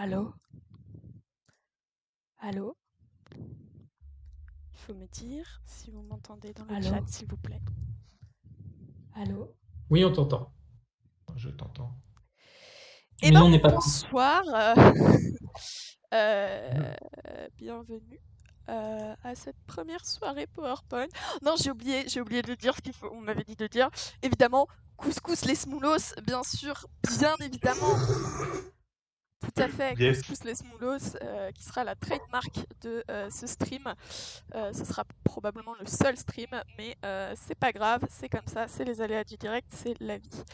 Allô? Allô? Il faut me dire si vous m'entendez dans le Allô? chat, s'il vous plaît. Allô? Oui, on t'entend. Je t'entends. Eh Mais ben, nous, on n'est pas... bonsoir. Bienvenue à cette première soirée PowerPoint. Non, j'ai oublié de le dire, ce qu'il faut, on m'avait dit de le dire. Évidemment, couscous les smoulos, bien sûr, bien évidemment. Tout à fait, Yes. couscous les smoulos, qui sera la trademark de ce stream. Ce sera probablement le seul stream, mais c'est pas grave, c'est comme ça, c'est les aléas du direct, c'est la vie.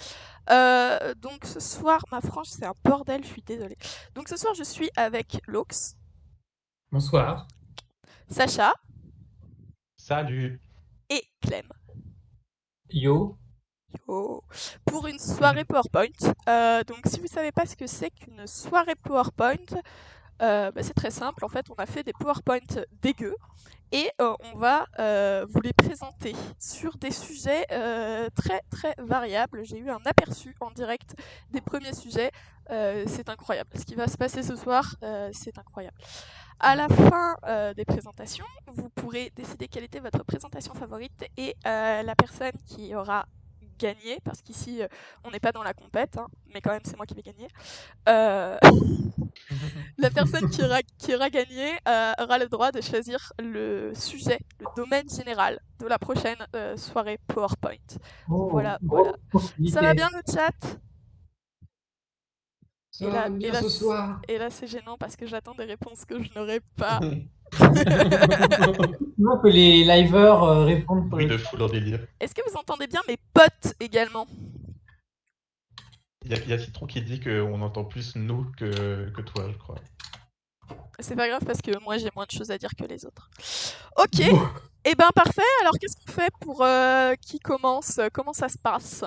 Donc ce soir, ma frange, c'est un bordel, je suis désolée. Donc ce soir, je suis avec Lox, Bonsoir. Sacha Salut. et Clem. Yo. Yo. Pour une soirée PowerPoint. Donc si vous savez pas ce que c'est qu'une soirée PowerPoint, c'est très simple. En fait, on a fait des PowerPoint dégueux et on va vous les présenter sur des sujets très très variables. J'ai eu un aperçu en direct des premiers sujets. C'est incroyable. Ce qui va se passer ce soir, c'est incroyable. À la fin des présentations, vous pourrez décider quelle était votre présentation favorite et la personne qui aura gagné, parce qu'ici on n'est pas dans la compète, hein, mais quand même c'est moi qui vais gagner. La personne qui aura gagné aura le droit de choisir le sujet, le domaine général de la prochaine soirée PowerPoint. Oh, Voilà. Ça va bien le chat? Ça va bien ce soir. Et là c'est gênant parce que j'attends des réponses que je n'aurai pas. Non, que les liveurs répondent pour Oui, le de chat. fou leur délire. Est-ce que vous entendez bien mes potes également? Il y a Citron qui dit qu'on entend plus nous que toi, je crois. C'est pas grave parce que moi j'ai moins de choses à dire que les autres. Ok, Bon. et ben parfait. Alors qu'est-ce qu'on fait pour qui commence? Comment ça se passe?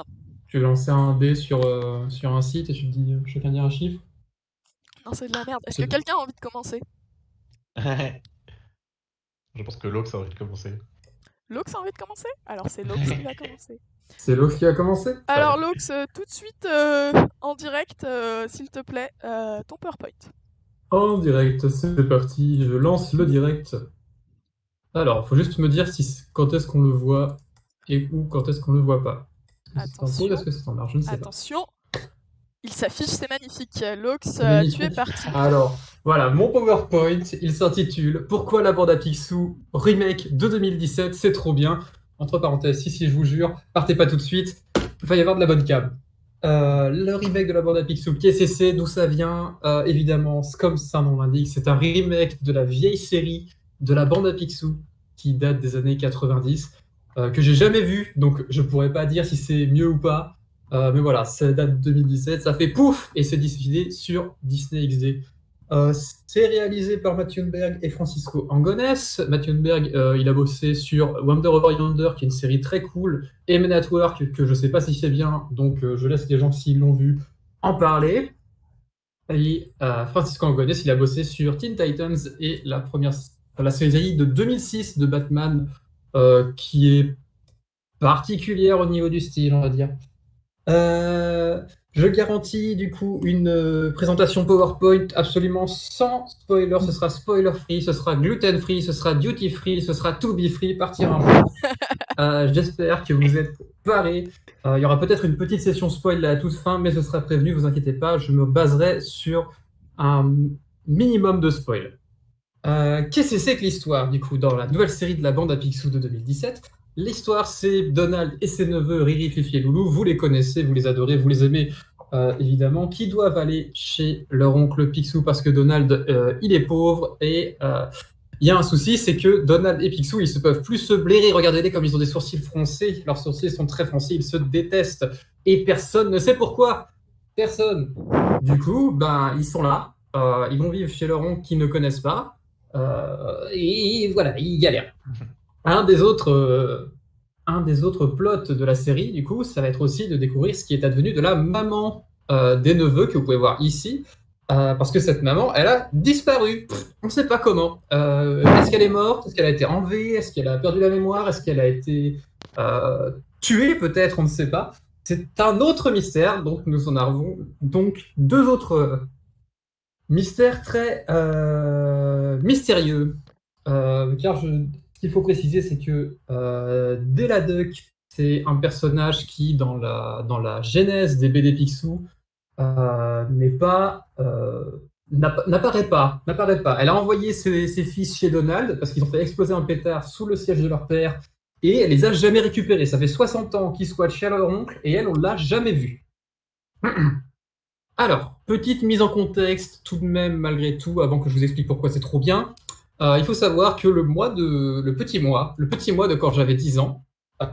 Je vais lancer un dé sur un site et tu te dis, chacun dit un chiffre. Non, c'est de la merde. Est-ce que quelqu'un a envie de commencer? Je pense que Lox a envie de commencer. Lox a envie de commencer? Alors c'est Lox qui va commencer. C'est Lox qui a commencé. Alors Lox, tout de suite en direct, s'il te plaît, ton PowerPoint. En direct, c'est parti. Je lance le direct. Alors, faut juste me dire quand est-ce qu'on le voit et quand est-ce qu'on le voit pas. Est-ce que c'est en pause? Est-ce que c'est en marge? Je ne sais pas. Attention, il s'affiche, c'est magnifique. Lox, C'est magnifique. tu es parti. Alors, voilà, mon PowerPoint, il s'intitule « Pourquoi la bande à Picsou remake de 2017, c'est trop bien ». Entre parenthèses, si je vous jure, partez pas tout de suite, il va y avoir de la bonne cam. Le remake de la bande à Picsou, qu'est-ce que c'est, d'où ça vient? Évidemment, comme son nom l'indique, c'est un remake de la vieille série de la bande à Picsou qui date des années 90, que j'ai jamais vu, donc je pourrais pas dire si c'est mieux ou pas. Mais voilà, ça date de 2017, ça fait pouf et c'est diffusé sur Disney XD. C'est réalisé par Mathieu Berg et Francisco Angones. Mathieu Berg, il a bossé sur Wonder Over Yonder, qui est une série très cool, et Men at Work, que je sais pas si c'est bien, donc je laisse les gens, s'ils l'ont vu, en parler. Et Francisco Angones, il a bossé sur Teen Titans et la série de 2006 de Batman, qui est particulière au niveau du style, on va dire. Je garantis du coup une présentation PowerPoint absolument sans spoiler. Ce sera spoiler free, ce sera gluten free, ce sera duty free, ce sera to be free. Partir un jour. J'espère que vous êtes parés. Il y aura peut-être une petite session spoil à la toute fin, mais ce sera prévenu, vous inquiétez pas. Je me baserai sur un minimum de spoil. Qu'est-ce que c'est que l'histoire, du coup, dans la nouvelle série de la bande à Picsou de 2017? L'histoire, c'est Donald et ses neveux Riri, Fifi et Loulou. Vous les connaissez, vous les adorez, vous les aimez, évidemment, qui doivent aller chez leur oncle Picsou parce que Donald, il est pauvre et il y a un souci, c'est que Donald et Picsou, ils se peuvent plus se blairer. Regardez-les comme ils ont des sourcils froncés. Leurs sourcils sont très froncés, ils se détestent. Et personne ne sait pourquoi. Personne. Du coup, ils sont là. Ils vont vivre chez leur oncle qu'ils ne connaissent pas. Et voilà, ils galèrent. Un des autres plots de la série, du coup, ça va être aussi de découvrir ce qui est advenu de la maman des neveux que vous pouvez voir ici. Parce que cette maman, elle a disparu. On ne sait pas comment. Est-ce qu'elle est morte? Est-ce qu'elle a été enlevée? Est-ce qu'elle a perdu la mémoire? Est-ce qu'elle a été tuée peut-être? On ne sait pas. C'est un autre mystère. Donc nous en avons donc deux autres Mystère très mystérieux. Car ce qu'il faut préciser, c'est que Della Duck, c'est un personnage qui, dans la genèse des BD Picsou, n'est pas, n'apparaît pas. Elle a envoyé ses fils chez Donald parce qu'ils ont fait exploser un pétard sous le siège de leur père et elle les a jamais récupérés. Ça fait 60 ans qu'ils squattent chez leur oncle et elle, on l'a jamais vue. Alors, petite mise en contexte tout de même, malgré tout, avant que je vous explique pourquoi c'est trop bien. Il faut savoir que le petit mois de quand j'avais 10 ans, vous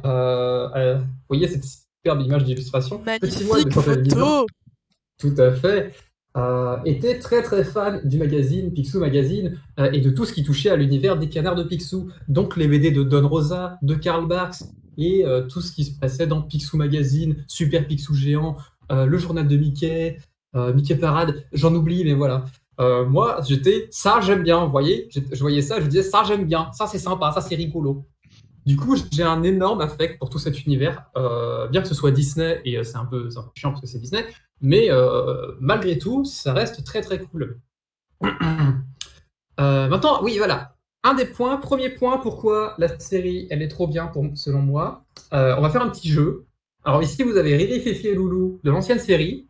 voyez cette superbe image d'illustration, petit mois de Magnifique quand j'avais 10 ans, photo. tout à fait, était très très fan du magazine Picsou Magazine et de tout ce qui touchait à l'univers des canards de Picsou, donc les BD de Don Rosa, de Karl Barks et tout ce qui se passait dans Picsou Magazine, Super Picsou Géant, le journal de Mickey, Mickey Parade, j'en oublie, mais voilà. Moi, ça j'aime bien, vous voyez, je voyais ça, je disais ça j'aime bien, ça c'est sympa, ça c'est rigolo. Du coup, j'ai un énorme affect pour tout cet univers, bien que ce soit Disney, et c'est un peu chiant parce que c'est Disney, mais malgré tout, ça reste très très cool. Maintenant, oui, voilà. Premier point, pourquoi la série, elle est trop bien selon moi. On va faire un petit jeu. Alors ici, vous avez Riri, Fifi et Loulou de l'ancienne série.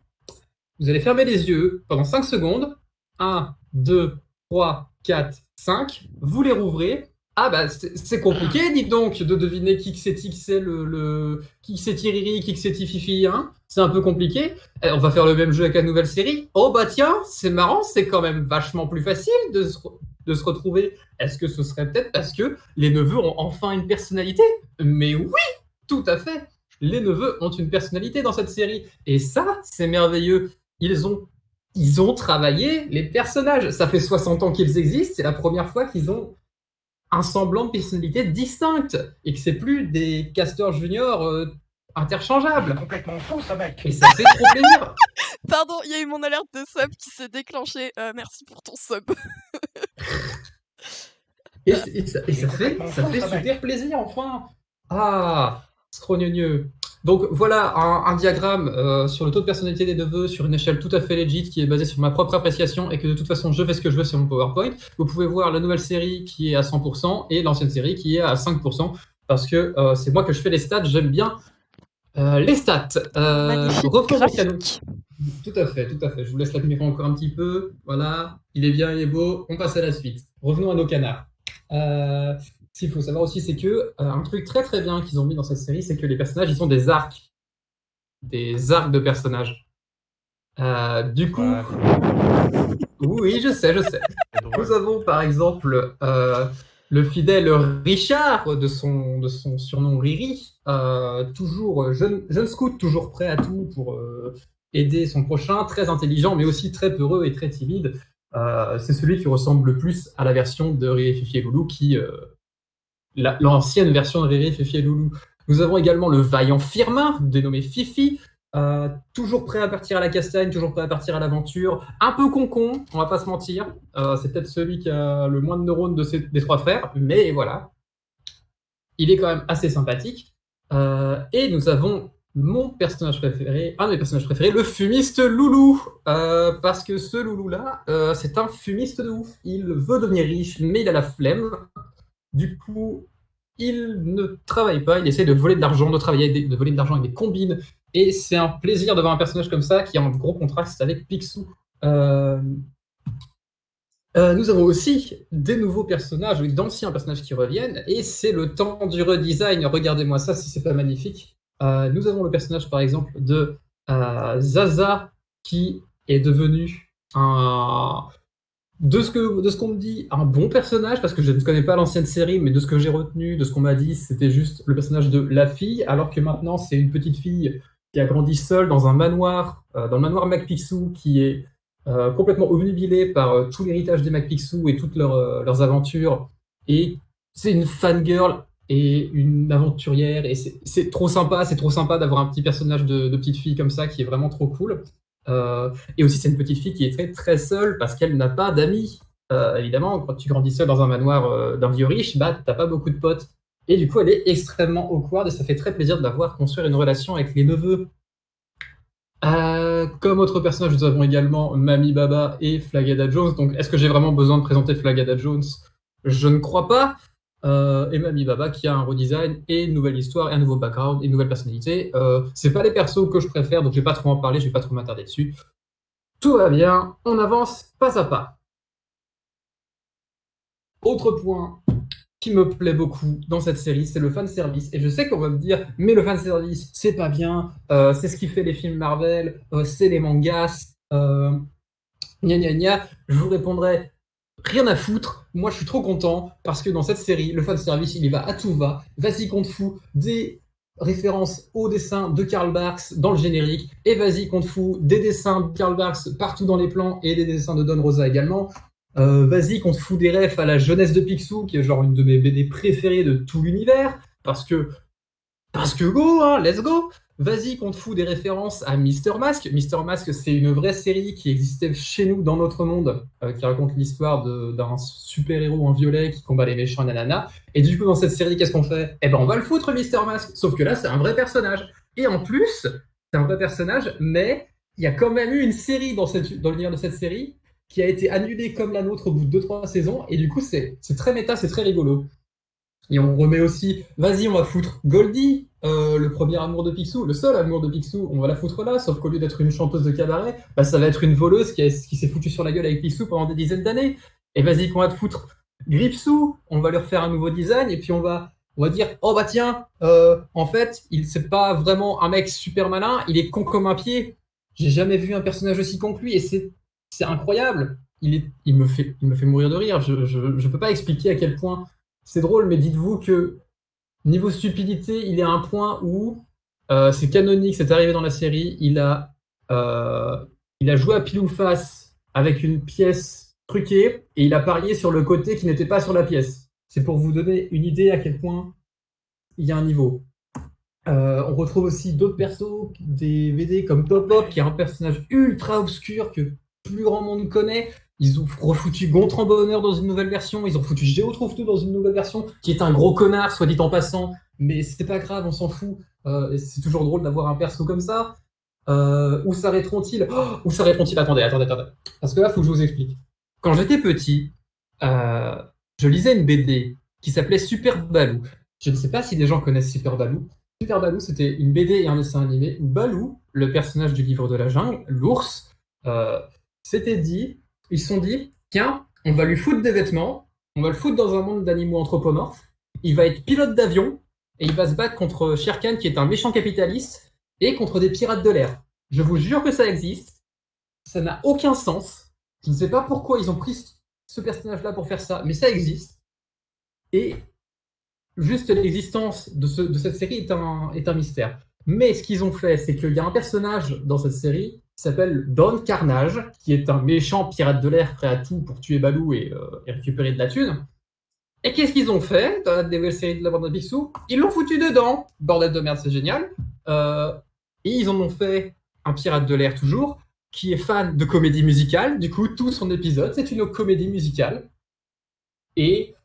Vous allez fermer les yeux pendant 5 secondes. 1, 2, 3, 4, 5. Vous les rouvrez. Ah bah c'est compliqué, dites donc, de deviner qui que c'est qui que c'est Riri, qui que c'est Fifi, hein. C'est un peu compliqué. On va faire le même jeu avec la nouvelle série. Oh bah tiens, c'est marrant, c'est quand même vachement plus facile de se retrouver. Est-ce que ce serait peut-être parce que les neveux ont enfin une personnalité? Mais oui, tout à fait. Les neveux ont une personnalité dans cette série. Et ça, c'est merveilleux. Ils ont travaillé les personnages. Ça fait 60 ans qu'ils existent. C'est la première fois qu'ils ont un semblant de personnalité distincte et que c'est plus des casteurs juniors interchangeables. Complètement fou, ce mec. Et ça fait trop plaisir. Pardon, il y a eu mon alerte de sub qui s'est déclenchée. Merci pour ton sub. Et ça fait super plaisir, enfin. Ah, scrogneux. Donc voilà un diagramme sur le taux de personnalité des neveux sur une échelle tout à fait legit qui est basée sur ma propre appréciation et que de toute façon je fais ce que je veux sur mon PowerPoint. Vous pouvez voir la nouvelle série qui est à 100% et l'ancienne série qui est à 5% parce que c'est moi que je fais les stats, j'aime bien les stats. Magnifique graphique. Tout à fait. Je vous laisse la caméra encore un petit peu. Voilà, il est bien, il est beau. On passe à la suite. Revenons à nos canards. Ce qu'il faut savoir aussi, c'est que un truc très très bien qu'ils ont mis dans cette série, c'est que les personnages, ils ont des arcs de personnages. Du coup, oui, je sais. Nous avons par exemple le fidèle Richard de son surnom Riri, toujours jeune scout, toujours prêt à tout pour aider son prochain, très intelligent, mais aussi très peureux et très timide. C'est celui qui ressemble le plus à la version de Riri, Fifi et Loulou qui l'ancienne version de Riri, Fifi et Loulou. Nous avons également le vaillant Firmin, dénommé Fifi, toujours prêt à partir à la castagne, toujours prêt à partir à l'aventure, un peu concon, on va pas se mentir. C'est peut-être celui qui a le moins de neurones des trois frères, mais voilà. Il est quand même assez sympathique. Et nous avons mon personnage préféré, un de mes personnages préférés, le fumiste Loulou. Parce que ce Loulou-là, c'est un fumiste de ouf. Il veut devenir riche, mais il a la flemme. Du coup, il ne travaille pas, il essaie de voler de l'argent, de voler de l'argent avec des combines. Et c'est un plaisir d'avoir un personnage comme ça qui a un gros contraste avec Picsou. Nous avons aussi des nouveaux personnages, d'anciens personnages qui reviennent, et c'est le temps du redesign. Regardez-moi ça, si c'est pas magnifique. Nous avons le personnage, par exemple, de Zaza, qui est devenu de ce qu'on me dit, un bon personnage, parce que je ne connais pas l'ancienne série, mais de ce que j'ai retenu, de ce qu'on m'a dit, c'était juste le personnage de la fille, alors que maintenant, c'est une petite fille qui a grandi seule dans un manoir, dans le manoir McPicsou, qui est complètement obnubilée par tout l'héritage des McPicsou et toutes leurs aventures. Et c'est une fangirl et une aventurière, et c'est trop sympa d'avoir un petit personnage de petite fille comme ça, qui est vraiment trop cool. Et aussi, c'est une petite fille qui est très très seule parce qu'elle n'a pas d'amis. Évidemment, quand tu grandis seule dans un manoir d'un vieux riche, bah t'as pas beaucoup de potes. Et du coup, elle est extrêmement awkward et ça fait très plaisir de la voir construire une relation avec les neveux. Comme autres personnages, nous avons également Mami Baba et Flagada Jones. Donc, est-ce que j'ai vraiment besoin de présenter Flagada Jones? Je ne crois pas. Et Mami Baba qui a un redesign et une nouvelle histoire et un nouveau background et une nouvelle personnalité. C'est pas les persos que je préfère, donc je vais pas trop en parler, je vais pas trop m'attarder dessus. Tout va bien, on avance pas à pas. Autre point qui me plaît beaucoup dans cette série, c'est le fanservice. Et je sais qu'on va me dire, mais le fanservice, c'est pas bien, c'est ce qui fait les films Marvel, c'est les mangas, gna gna gna. Je vous répondrai, rien à foutre. Moi, je suis trop content parce que dans cette série, le fanservice, il y va à tout va. Vas-y qu'on te fout des références aux dessins de Karl Barks dans le générique, et vas-y qu'on te fout des dessins de Karl Barks partout dans les plans et des dessins de Don Rosa également. Vas-y qu'on te fout des refs à la jeunesse de Picsou, qui est genre une de mes BD préférées de tout l'univers, parce que go, hein, let's go. Vas-y qu'on te fout des références à Mister Mask. Mister Mask, c'est une vraie série qui existait chez nous dans notre monde, qui raconte l'histoire d'un super-héros en violet qui combat les méchants, nanana. Et du coup, dans cette série, qu'est-ce qu'on fait? Eh ben, on va le foutre, Mister Mask. Sauf que là, c'est un vrai personnage. Et en plus, c'est un vrai personnage, mais il y a quand même eu une série dans l'univers de cette série qui a été annulée comme la nôtre au bout de 2-3 saisons. Et du coup, c'est très méta, c'est très rigolo. Et on remet aussi, vas-y, on va foutre Goldie, le premier amour de Picsou, le seul amour de Picsou, on va la foutre là, sauf qu'au lieu d'être une chanteuse de cabaret, bah, ça va être une voleuse qui s'est foutue sur la gueule avec Picsou pendant des dizaines d'années. Et vas-y, qu'on va te foutre Gripsou, on va lui refaire un nouveau design, et puis on va dire, oh bah tiens, en fait, c'est pas vraiment un mec super malin, il est con comme un pied. J'ai jamais vu un personnage aussi con que lui, et c'est incroyable. Il me fait mourir de rire. Je peux pas expliquer à quel point c'est drôle, mais dites-vous que niveau stupidité, il est à un point où c'est canonique, c'est arrivé dans la série. Il a joué à pile ou face avec une pièce truquée et il a parié sur le côté qui n'était pas sur la pièce. C'est pour vous donner une idée à quel point il y a un niveau. On retrouve aussi d'autres persos, des VD comme Pop Pop, qui est un personnage ultra obscur que plus grand monde connaît. Ils ont refoutu Gontran Bonheur dans une nouvelle version, ils ont foutu Géotrouve-Tout dans une nouvelle version, qui est un gros connard, soit dit en passant, mais c'est pas grave, on s'en fout. C'est toujours drôle d'avoir un perso comme ça. Où s'arrêteront-ils? Où s'arrêteront-ils? Attendez. Parce que là, il faut que je vous explique. Quand j'étais petit, je lisais une BD qui s'appelait Super Baloo. Je ne sais pas si des gens connaissent Super Baloo. Super Baloo, c'était une BD et un dessin animé où Baloo, le personnage du livre de la jungle, l'ours, s'était dit, ils se sont dit, tiens, on va lui foutre des vêtements, on va le foutre dans un monde d'animaux anthropomorphes, il va être pilote d'avion et il va se battre contre Shere Khan qui est un méchant capitaliste et contre des pirates de l'air. Je vous jure que ça existe, ça n'a aucun sens, je ne sais pas pourquoi ils ont pris ce personnage-là pour faire ça, mais ça existe. Et juste l'existence de cette série est un mystère. Mais ce qu'ils ont fait, c'est qu'il y a un personnage dans cette série qui s'appelle Don Carnage, qui est un méchant pirate de l'air prêt à tout pour tuer Baloo et récupérer de la thune. Et qu'est-ce qu'ils ont fait dans la nouvelle série de la bande de Picsou? Ils l'ont foutu dedans. Bordel de merde, c'est génial. Et ils en ont fait un pirate de l'air toujours, qui est fan de comédie musicale. Du coup, tout son épisode, c'est une comédie musicale. Et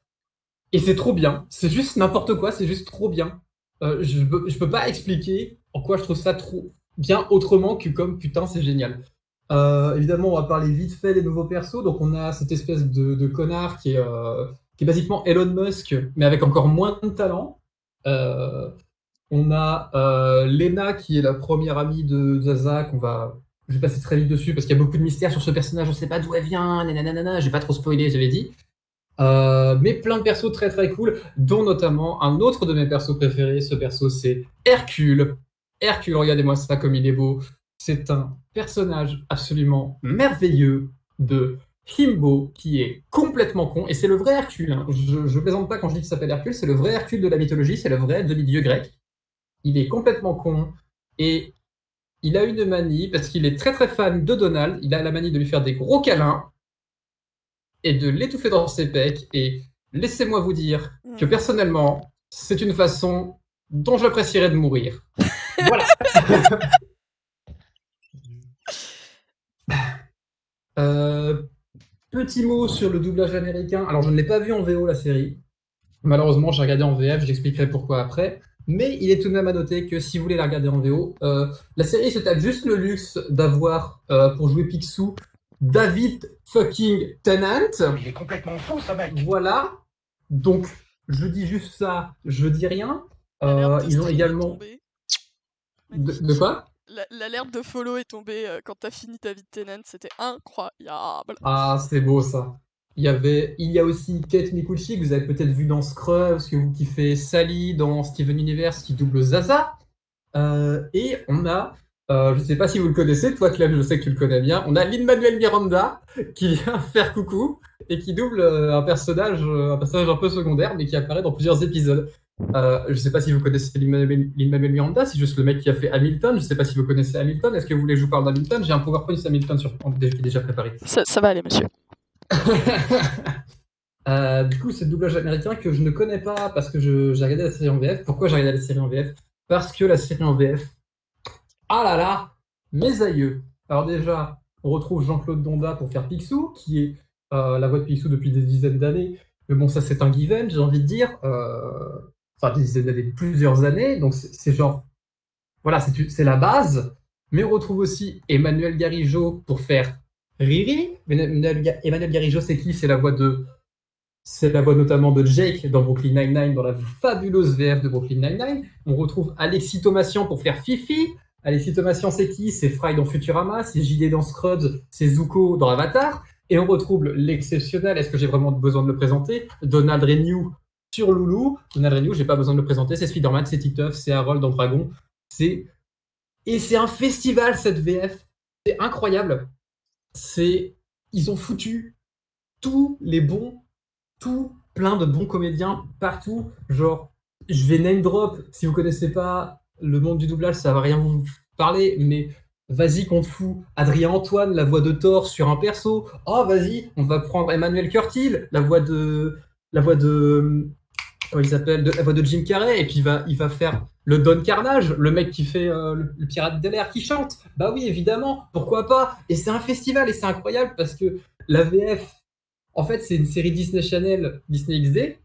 c'est trop bien. C'est juste n'importe quoi, c'est juste trop bien. Je peux pas expliquer en quoi je trouve ça trop bien autrement que comme putain, c'est génial. Évidemment, on va parler vite fait des nouveaux persos. Donc, on a cette espèce de connard qui est basiquement Elon Musk, mais avec encore moins de talent. On a Lena qui est la première amie de Zaza. Je vais passer très vite dessus parce qu'il y a beaucoup de mystères sur ce personnage. On sait pas d'où elle vient, nanana. J'ai pas trop spoilé, j'avais dit. Mais plein de persos très très cool, dont notamment un autre de mes persos préférés. Ce perso, c'est Hercule. Hercule, regardez-moi ça comme il est beau. C'est un personnage absolument merveilleux de Himbo qui est complètement con. Et c'est le vrai Hercule. Hein. Je plaisante pas quand je dis qu'il s'appelle Hercule, c'est le vrai Hercule de la mythologie, c'est le vrai demi-dieu grec. Il est complètement con et il a une manie, parce qu'il est très très fan de Donald, il a la manie de lui faire des gros câlins et de l'étouffer dans ses pecs. Et laissez-moi vous dire que personnellement, c'est une façon dont j'apprécierais de mourir. Voilà. Petit mot sur le doublage américain. Alors, je ne l'ai pas vu en VO, la série. Malheureusement, j'ai regardé en VF, j'expliquerai pourquoi après. Mais il est tout de même à noter que si vous voulez la regarder en VO, la série se tape juste le luxe d'avoir, pour jouer Picsou, David fucking Tennant. Il est complètement fou, ce mec. Voilà. Donc, je dis juste ça, je dis rien. L'alerte de Ils ont stream est également... tombée. De quoi? L'alerte de follow est tombée quand t'as fini David Tennant, c'était incroyable. Ah, c'est beau ça. Il y a aussi Kate Micucci, que vous avez peut-être vu dans Scrubs, qui fait Sally dans Steven Universe, qui double Zaza. Et on a, je ne sais pas si vous le connaissez, toi Clem, je sais que tu le connais bien, on a Lin-Manuel Miranda qui vient faire coucou et qui double un personnage un peu secondaire, mais qui apparaît dans plusieurs épisodes. Je ne sais pas si vous connaissez Lin-Manuel Miranda, c'est juste le mec qui a fait Hamilton. Je ne sais pas si vous connaissez Hamilton. Est-ce que vous voulez que je vous parle d'Hamilton? J'ai un PowerPoint sur Hamilton qui est déjà préparé. Ça va aller, monsieur. Du coup, c'est le doublage américain que je ne connais pas parce que j'ai regardé la série en VF. Pourquoi j'ai regardé la série en VF? Parce que la série en VF, ah là là, mes aïeux. Alors déjà, on retrouve Jean-Claude Donda pour faire Picsou, qui est la voix de Picsou depuis des dizaines d'années. Mais bon, ça c'est un given, j'ai envie de dire. Enfin, des dizaines d'années, plusieurs années. Donc c'est genre, voilà, c'est la base. Mais on retrouve aussi Emmanuel Garigeau pour faire Riri. Emmanuel Garigeau, c'est qui? C'est la voix notamment de Jake dans Brooklyn Nine-Nine, dans la fabuleuse VF de Brooklyn Nine-Nine. On retrouve Alexis Thomasian pour faire Fifi. Alexis Thomasian, c'est qui? C'est Fry dans Futurama, c'est JD dans Scrubs, c'est Zuko dans Avatar. Et on retrouve l'exceptionnel, est-ce que j'ai vraiment besoin de le présenter? Donald Renew sur Loulou. Donald Renew, j'ai pas besoin de le présenter, c'est Spider-Man, c'est Titeuf, c'est Harold dans Dragon. Et c'est un festival, cette VF. C'est incroyable. Ils ont foutu tous les bons, plein de bons comédiens partout. Genre, je vais name drop. Si vous connaissez pas le monde du doublage, ça va rien vous parler, mais vas-y qu'on te fout Adrien Antoine, la voix de Thor sur un perso. Oh, vas-y, on va prendre Emmanuel Curtil, la voix de comment il s'appelle, la voix de Jim Carrey, et puis il va faire le Don Carnage, le mec qui fait le pirate de l'air qui chante. Bah oui, évidemment, pourquoi pas? Et c'est un festival et c'est incroyable parce que la VF, en fait, c'est une série Disney Channel, Disney XD,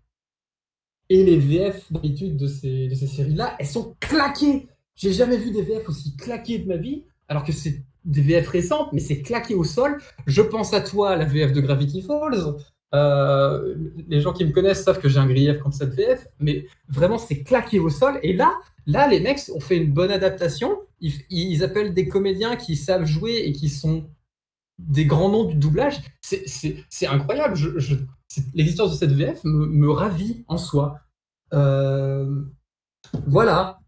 et les VF d'habitude de ces séries-là, elles sont claquées. J'ai jamais vu des VF aussi claquées de ma vie, alors que c'est des VF récentes, mais c'est claqué au sol. Je pense à toi, la VF de Gravity Falls. Les gens qui me connaissent savent que j'ai un grief contre cette VF, mais vraiment, c'est claqué au sol. Et là, les mecs ont fait une bonne adaptation. Ils appellent des comédiens qui savent jouer et qui sont des grands noms du doublage. C'est incroyable. L'existence de cette VF me ravit en soi. Voilà.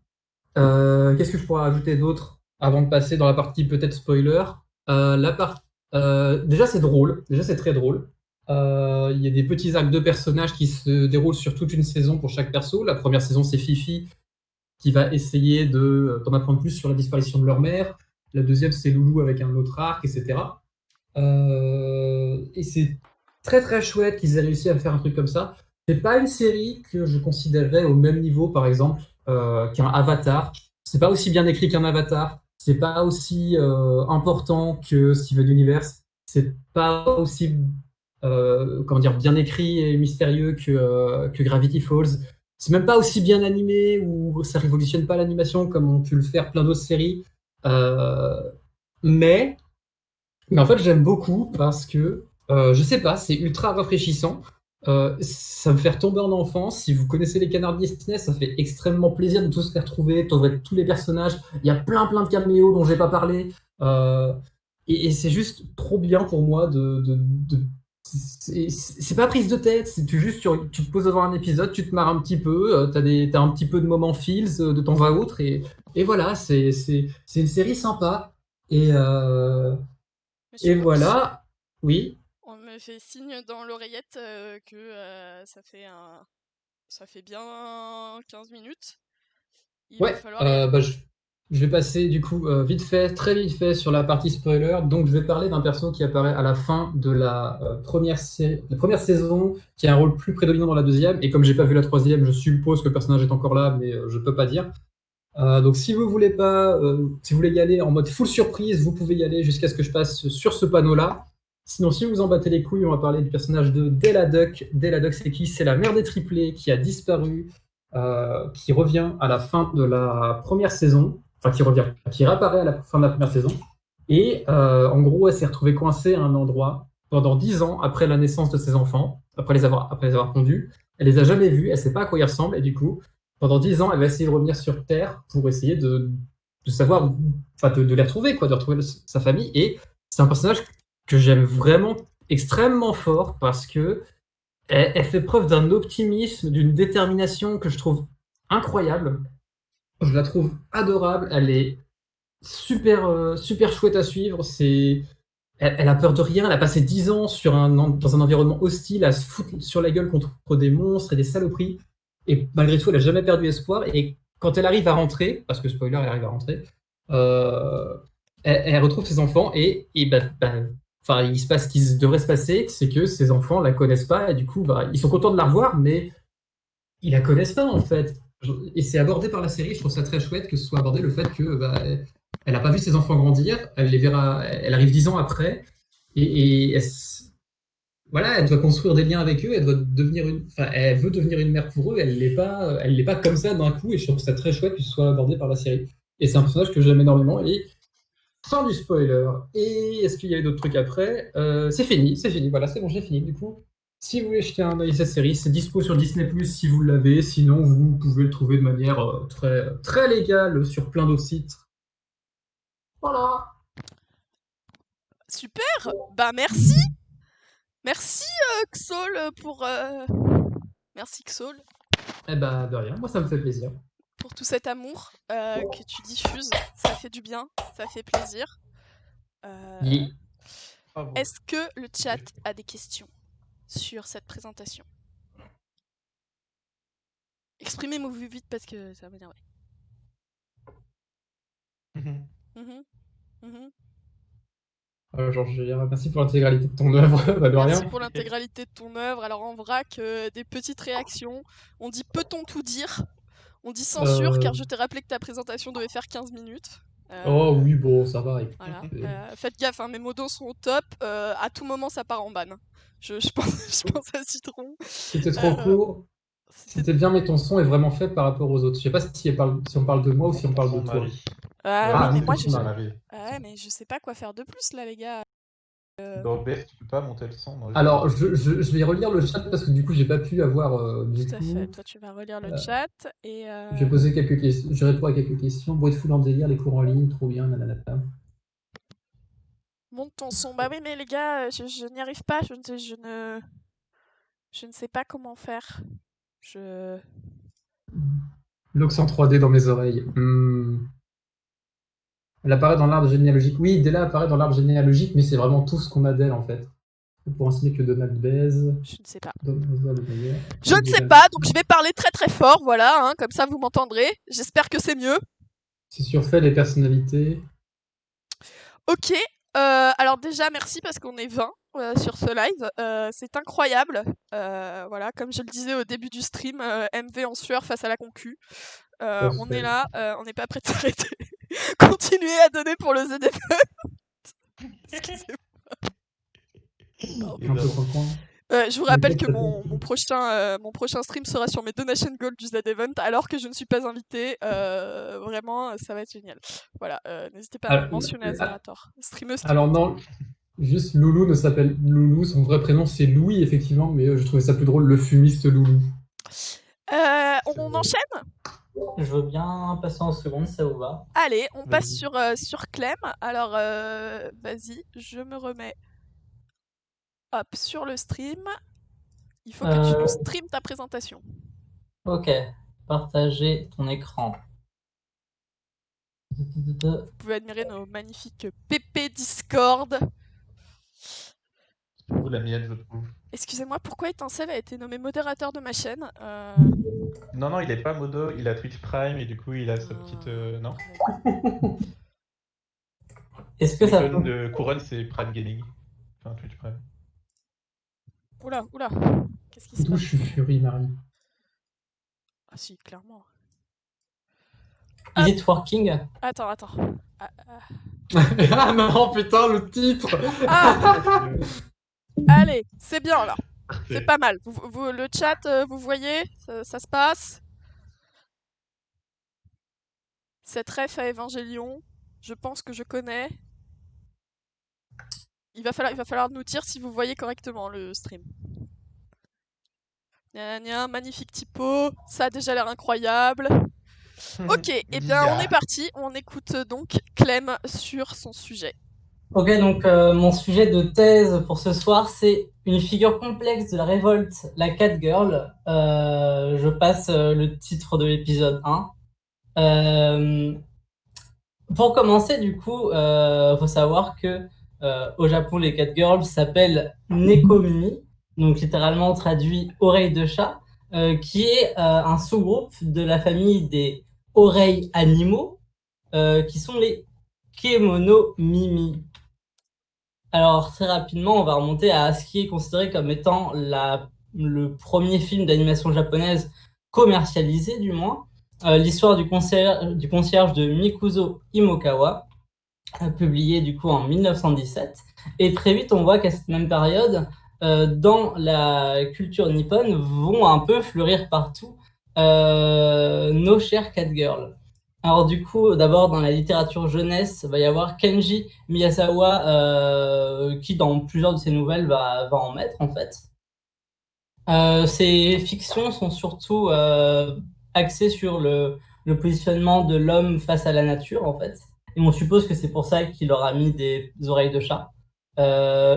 Qu'est-ce que je pourrais ajouter d'autre avant de passer dans la partie peut-être spoiler? Déjà, c'est drôle. Déjà, c'est très drôle. Il y a des petits arcs de personnages qui se déroulent sur toute une saison pour chaque perso. La première saison, c'est Fifi qui va essayer d'en apprendre plus sur la disparition de leur mère. La deuxième, c'est Loulou avec un autre arc, etc. Et c'est très très chouette qu'ils aient réussi à faire un truc comme ça. C'est pas une série que je considérerais au même niveau, par exemple, qu'un Avatar. C'est pas aussi bien écrit qu'un Avatar. C'est pas aussi important que Steven Universe. C'est pas aussi comment dire, bien écrit et mystérieux que Gravity Falls. C'est même pas aussi bien animé ou ça révolutionne pas l'animation comme ont pu le faire plein d'autres séries. Mais en fait, j'aime beaucoup parce que, je sais pas, c'est ultra rafraîchissant. Ça me fait retomber en enfance. Si vous connaissez les canards Disney, ça fait extrêmement plaisir de tous les retrouver, de retrouver tous les personnages. Il y a plein de caméos dont j'ai pas parlé. Et c'est juste trop bien pour moi c'est pas prise de tête, tu te poses devant un épisode, tu te marres un petit peu, t'as un petit peu de moments feels de temps à autre, et voilà, c'est une série sympa. Et Monsieur Fox, voilà, oui. on me fait signe dans l'oreillette que ça fait bien 15 minutes. Il Ouais, va falloir y aller. bah, je vais passer du coup très vite fait sur la partie spoiler. Donc je vais parler d'un perso qui apparaît à la fin de la première saison, qui a un rôle plus prédominant dans la deuxième. Et comme j'ai pas vu la troisième, je suppose que le personnage est encore là, mais je peux pas dire. Donc si vous voulez y aller en mode full surprise, vous pouvez y aller jusqu'à ce que je passe sur ce panneau-là. Sinon, si vous en battez les couilles, on va parler du personnage de Della Duck. Della Duck, c'est qui? C'est la mère des triplés qui a disparu qui revient à la fin de la première saison, enfin qui réapparaît à la fin de la première saison. Et en gros, elle s'est retrouvée coincée à un endroit pendant 10 ans après la naissance de ses enfants, après les avoir pondus. Elle les a jamais vus, elle sait pas à quoi ils ressemblent, et du coup, pendant 10 ans, elle va essayer de revenir sur Terre pour essayer de savoir, enfin de les retrouver, quoi, de retrouver sa famille. Et c'est un personnage que j'aime vraiment extrêmement fort parce que elle fait preuve d'un optimisme, d'une détermination que je trouve incroyable. Je la trouve adorable. Elle est super chouette à suivre. Elle a peur de rien. Elle a passé 10 ans dans un environnement hostile à se foutre sur la gueule contre des monstres et des saloperies. Et malgré tout, elle n'a jamais perdu espoir. Et quand elle arrive à rentrer, parce que spoiler, elle arrive à rentrer, elle retrouve ses enfants enfin, il se passe ce qui devrait se passer, c'est que ses enfants la connaissent pas et du coup, ils sont contents de la revoir, mais ils la connaissent pas en fait. Et c'est abordé par la série. Je trouve ça très chouette que ce soit abordé le fait que elle a pas vu ses enfants grandir. Elle les verra. Elle arrive 10 ans après et voilà, elle doit construire des liens avec eux. Elle doit devenir elle veut devenir une mère pour eux. Elle l'est pas comme ça d'un coup. Et je trouve ça très chouette que ce soit abordé par la série. Et c'est un personnage que j'aime énormément. Et sans du spoiler. Et est-ce qu'il y a eu d'autres trucs après C'est fini. Voilà, c'est bon, j'ai fini. Du coup, si vous voulez jeter un œil à cette série, c'est dispo sur Disney+, si vous l'avez. Sinon, vous pouvez le trouver de manière très légale sur plein d'autres sites. Voilà. Super. Bah merci. Merci Xol pour. Merci Xol Eh ben, de rien. Moi, ça me fait plaisir. pour tout cet amour que tu diffuses. Ça fait du bien, ça fait plaisir. Yeah. Bravo. Est-ce que le chat a des questions sur cette présentation? Exprimez-vous vite parce que ça va m'énerver. Mhm. Mhm. Georges Géliard, merci pour l'intégralité de ton œuvre. Bah, de Merci rien. pour l'intégralité de ton œuvre. Alors en vrac, des petites réactions. On dit peut-on tout dire? On dit censure car je t'ai rappelé que ta présentation devait faire 15 minutes. Oh oui, bon, ça va. Voilà. Faites gaffe, hein, mes mots d'eau sont au top. À tout moment, ça part en ban. Je pense à Citron. C'était trop court. C'était bien, mais ton son est vraiment fait par rapport aux autres. Je sais pas si on parle de moi ou si on parle de toi. Ah, oui, mais moi, mais je sais pas quoi faire de plus là, les gars. Dans OBS, tu peux pas monter le son. Alors, je vais relire le chat parce que du coup, j'ai pas pu avoir. Tout à fait. Toi, tu vas relire le chat et. Je vais poser quelques questions. Je réponds à quelques questions. Bruit de foule en délire, les cours en ligne, trop bien, nanana. Monte ton son. Bah oui, mais les gars, je n'y arrive pas. Je ne sais pas comment faire. L'Ox en 3D dans mes oreilles. Elle apparaît dans l'arbre généalogique. Oui, Della apparaît dans l'arbre généalogique, mais c'est vraiment tout ce qu'on a d'elle en fait. Pour ainsi que Donald baise. Je ne sais pas. Je ne sais pas, donc je vais parler très très fort, voilà, hein, comme ça vous m'entendrez. J'espère que c'est mieux. C'est surfait les personnalités. Ok, alors déjà merci parce qu'on est 20 sur ce live, c'est incroyable. Voilà, comme je le disais au début du stream, MV en sueur face à la concu. On est là, on n'est pas prêt de s'arrêter. Continuez à donner pour le ZFE. Excusez-moi. Je vous rappelle que mon prochain stream sera sur mes donation goals du Z-Event alors que je ne suis pas invité. Vraiment, ça va être génial. Voilà, n'hésitez pas à me mentionner Azerator. Streameuse. Alors non, juste Loulou ne s'appelle Loulou, son vrai prénom c'est Louis effectivement, mais je trouvais ça plus drôle, le fumiste Loulou. On enchaîne ? Je veux bien passer en seconde, ça vous va? Allez, on passe sur Clem. Alors, vas-y, je me remets. Hop, sur le stream. Il faut que tu nous streames ta présentation. Ok, partager ton écran. Vous pouvez admirer nos magnifiques PP Discord. La mienne, je trouve. Excusez-moi, pourquoi Étincelle a été nommé modérateur de ma chaîne Non, il est pas modo, il a Twitch Prime et du coup il a sa petite... non. Est-ce que ça peut... de couronne, c'est Prime Gaming. Enfin, Twitch Prime. Oula. Qu'est-ce qui se passe? D'où je suis furie, Marie. Ah si, clairement. Is it working? Attends. Ah non, putain, le titre. Allez, c'est bien là. C'est pas mal. Le chat, vous voyez, ça se passe. cette ref à Evangelion, je pense que je connais. Il va falloir nous dire si vous voyez correctement le stream. Gna gna, magnifique typo, ça a déjà l'air incroyable. Ok, et bien on est parti, on écoute donc Clem sur son sujet. Ok, donc mon sujet de thèse pour ce soir, c'est une figure complexe de la révolte, la Catgirl. Je passe le titre de l'épisode 1. Pour commencer, du coup, faut savoir que au Japon, les Catgirls s'appellent Nekomimi, donc littéralement traduit oreille de chat, qui est un sous-groupe de la famille des oreilles animaux, qui sont les Kemonomimi. Alors, très rapidement, on va remonter à ce qui est considéré comme étant le premier film d'animation japonaise commercialisé, du moins. L'histoire du concierge de Mikuzo Imokawa, publié du coup en 1917. Et très vite, on voit qu'à cette même période, dans la culture nippone, vont un peu fleurir partout nos chères Catgirls. Alors du coup, d'abord dans la littérature jeunesse, il va y avoir Kenji Miyazawa qui dans plusieurs de ses nouvelles va en mettre en fait. Ces fictions sont surtout axées sur le positionnement de l'homme face à la nature en fait. Et on suppose que c'est pour ça qu'il aura mis des oreilles de chat. La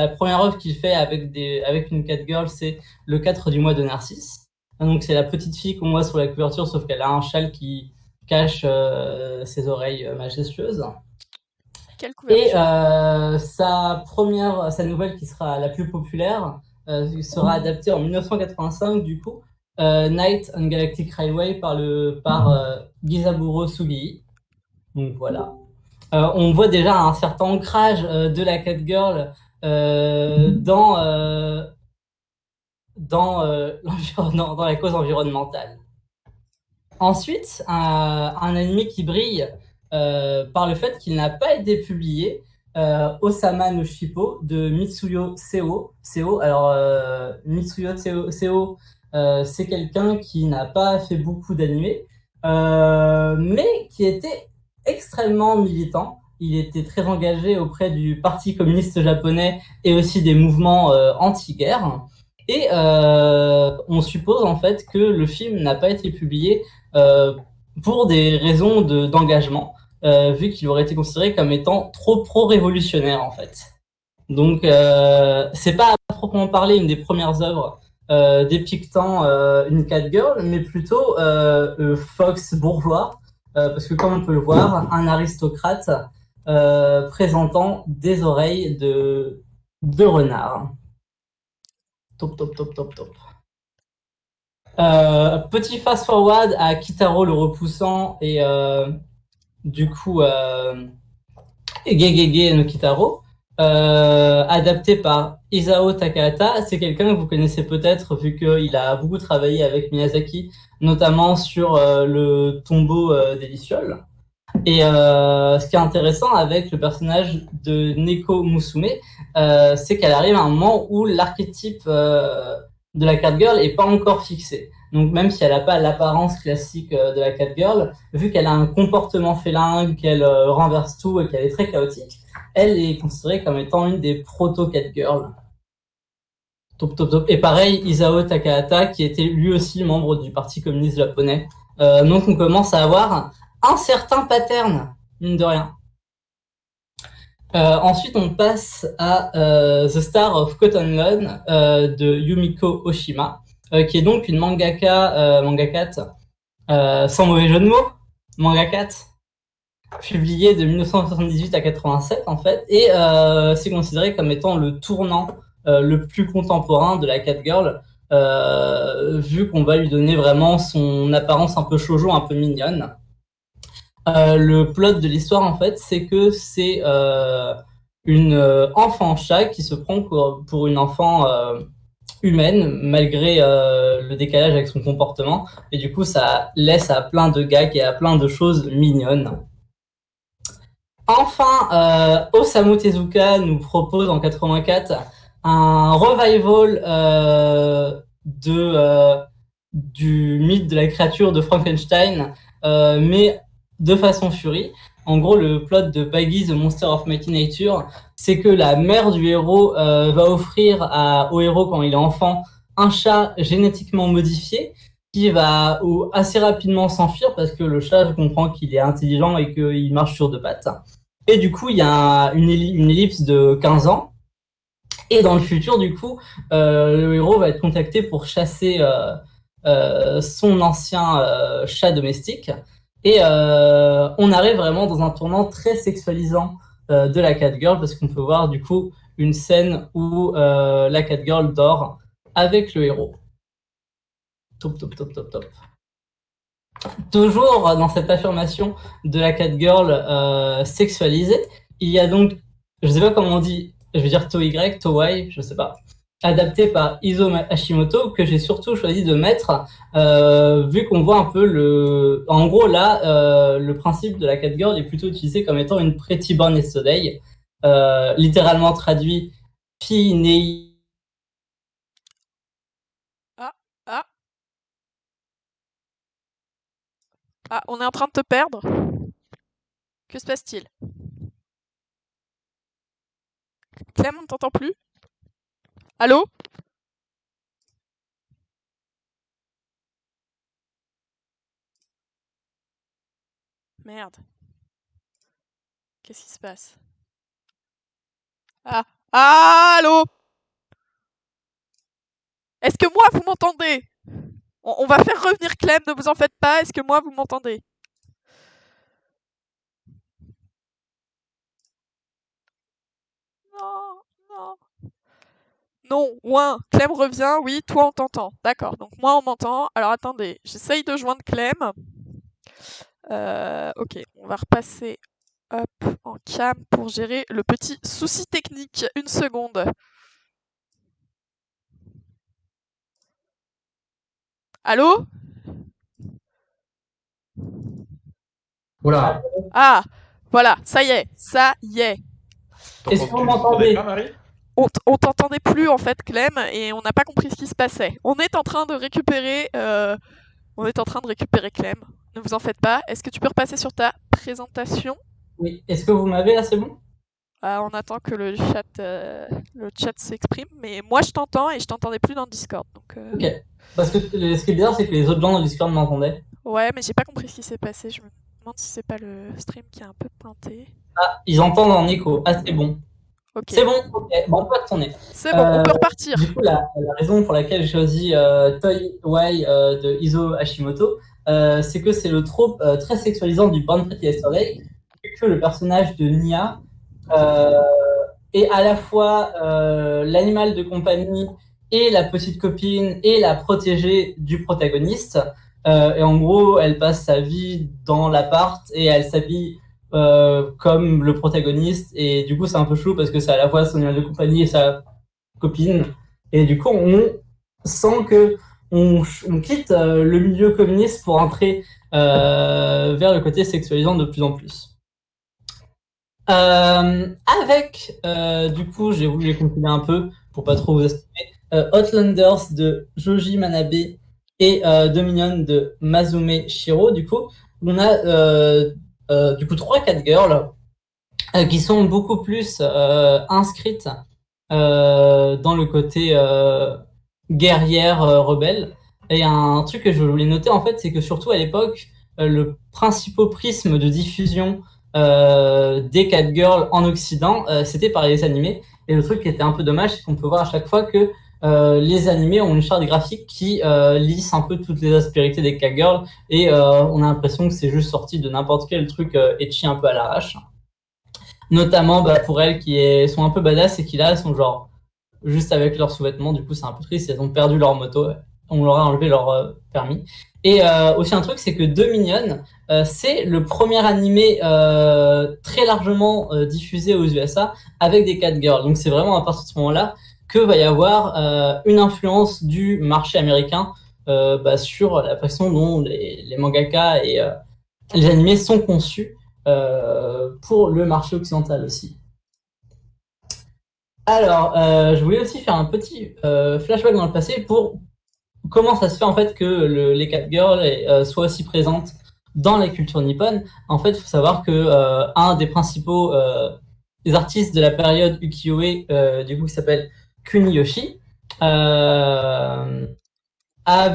première œuvre qu'il fait avec une Catgirl, c'est Le 4 du mois de Narcisse. Donc c'est la petite fille qu'on voit sur la couverture, sauf qu'elle a un châle qui cache ses oreilles majestueuses. Quelle couverture. Et sa nouvelle qui sera la plus populaire sera adaptée en 1985 du coup, Night on Galactic Railway par Gizaburo Sugii. Donc voilà. On voit déjà un certain ancrage de la Catgirl dans la cause environnementale. Ensuite, un anime qui brille par le fait qu'il n'a pas été publié, Osama no Shippo de Mitsuyo Seo. Alors, Mitsuyo Seo, c'est quelqu'un qui n'a pas fait beaucoup d'animés, mais qui était extrêmement militant. Il était très engagé auprès du Parti communiste japonais et aussi des mouvements anti-guerre. Et on suppose en fait que le film n'a pas été publié pour des raisons d'engagement, vu qu'il aurait été considéré comme étant trop pro-révolutionnaire en fait. Donc c'est pas à proprement parler une des premières œuvres dépictant une Catgirl, mais plutôt Fox bourgeois, parce que comme on peut le voir, un aristocrate présentant des oreilles de renard. Top. Petit fast-forward à Kitaro le repoussant et du coup Gegege no Kitaro, adapté par Isao Takahata. C'est quelqu'un que vous connaissez peut-être vu qu'il a beaucoup travaillé avec Miyazaki, notamment sur le tombeau des Lucioles. Et ce qui est intéressant avec le personnage de Neko Musume, c'est qu'elle arrive à un moment où l'archétype de la Catgirl est pas encore fixé. Donc même si elle n'a pas l'apparence classique de la Catgirl, vu qu'elle a un comportement félin, qu'elle renverse tout et qu'elle est très chaotique, elle est considérée comme étant une des proto-Catgirls. Top. Et pareil, Isao Takahata, qui était lui aussi membre du Parti communiste japonais. Donc on commence à avoir un certain pattern, mine de rien. Ensuite, on passe à The Star of Cotton Lawn de Yumiko Oshima, qui est donc une mangakat, sans mauvais jeu de mots, mangakat, publiée de 1978 à 87 en fait, et c'est considéré comme étant le tournant le plus contemporain de la Catgirl, vu qu'on va lui donner vraiment son apparence un peu shoujo, un peu mignonne. Le plot de l'histoire, en fait, c'est que c'est une enfant chat qui se prend pour une enfant humaine, malgré le décalage avec son comportement. Et du coup, ça laisse à plein de gags et à plein de choses mignonnes. Enfin, Osamu Tezuka nous propose en 84 un revival du mythe de la créature de Frankenstein, mais de façon furie. En gros, le plot de Baggy, The Monster of Mighty Nature, c'est que la mère du héros va offrir au héros, quand il est enfant, un chat génétiquement modifié qui va assez rapidement s'enfuir parce que le chat, je comprends qu'il est intelligent et qu'il marche sur deux pattes. Et du coup, il y a une ellipse de 15 ans. Et dans le futur, du coup, le héros va être contacté pour chasser son ancien chat domestique. Et on arrive vraiment dans un tournant très sexualisant de la Catgirl, parce qu'on peut voir du coup une scène où la Catgirl dort avec le héros. Top, top, top, top, top. Toujours dans cette affirmation de la Catgirl sexualisée, il y a donc, je sais pas comment on dit, je vais dire Toy, Toei, je sais pas, adapté par Iso Hashimoto, que j'ai surtout choisi de mettre, vu qu'on voit un peu en gros là, le principe de la Catgirl est plutôt utilisé comme étant une Pretty Born Yesterday, littéralement traduit Pinei. Ah, on est en train de te perdre. Que se passe-t-il? Clem, on ne t'entend plus? Allô? Merde. Qu'est-ce qui se passe? Ah, allô? Est-ce que moi, vous m'entendez? On va faire revenir Clem, ne vous en faites pas. Est-ce que moi, vous m'entendez? Non, non. Non, ouin, Clem revient, oui, toi on t'entend. D'accord, donc moi on m'entend. Alors attendez, j'essaye de joindre Clem. Ok, on va repasser hop, en cam pour gérer le petit souci technique. Une seconde. Allô? Voilà. Ah, voilà, ça y est, ça y est. Est-ce que vous Tu m'entendez? pas, Marie? On t'entendait plus en fait, Clem, et on n'a pas compris ce qui se passait. On est en train de récupérer Clem. Ne vous en faites pas. Est-ce que tu peux repasser sur ta présentation? Oui. Est-ce que vous m'avez là, c'est bon? On attend que le chat s'exprime, mais moi je t'entends et je t'entendais plus dans le Discord. Donc, Ok. Parce que ce qui est bizarre, c'est que les autres gens dans le Discord m'entendaient. ouais, mais j'ai pas compris ce qui s'est passé. Je me demande si c'est pas le stream qui a un peu planté. Ah, ils entendent en écho. Ah, c'est bon. Ok. C'est bon, ok. Bon, on peut retourner. C'est bon, on peut repartir. Du coup, la raison pour laquelle j'ai choisi Toy Wai de Iso Hashimoto, c'est que c'est le trope très sexualisant du Born Pretty Yesterday, que le personnage de Nia est à la fois l'animal de compagnie et la petite copine et la protégée du protagoniste. Et en gros, elle passe sa vie dans l'appart et elle s'habille comme le protagoniste. Et du coup, c'est un peu chelou parce que c'est à la fois son animal de compagnie et sa copine. Et du coup, on sent que on quitte le milieu communiste pour entrer vers le côté sexualisant de plus en plus. Du coup, j'ai voulu les compiler un peu pour pas trop vous estimer. Outlanders de Joji Manabe et Dominion de Mazume Shiro. Du coup, on a du coup 3 Catgirls qui sont beaucoup plus inscrites dans le côté guerrière rebelle. Et un truc que je voulais noter en fait, c'est que surtout à l'époque, le principal prisme de diffusion des Catgirls en Occident, c'était par les animés. Et le truc qui était un peu dommage, c'est qu'on peut voir à chaque fois que les animés ont une charte graphique qui lisse un peu toutes les aspérités des Catgirls. Et on a l'impression que c'est juste sorti de n'importe quel truc etchi un peu à l'arrache. Notamment pour elles qui sont un peu badass et qui là sont genre juste avec leurs sous-vêtements. Du coup, c'est un peu triste. Elles ont perdu leur moto. On leur a enlevé leur permis. Et aussi un truc, c'est que Dominion, c'est le premier animé très largement diffusé aux USA avec des Catgirls. Donc c'est vraiment à partir de ce moment-là que va y avoir une influence du marché américain sur la façon dont les mangaka et les animés sont conçus pour le marché occidental aussi. Alors, je voulais aussi faire un petit flashback dans le passé pour comment ça se fait en fait que les Catgirls soient aussi présentes dans la culture nippone. En fait, il faut savoir que un des principaux des artistes de la période ukiyo-e, du coup, qui s'appelle Kuniyoshi, a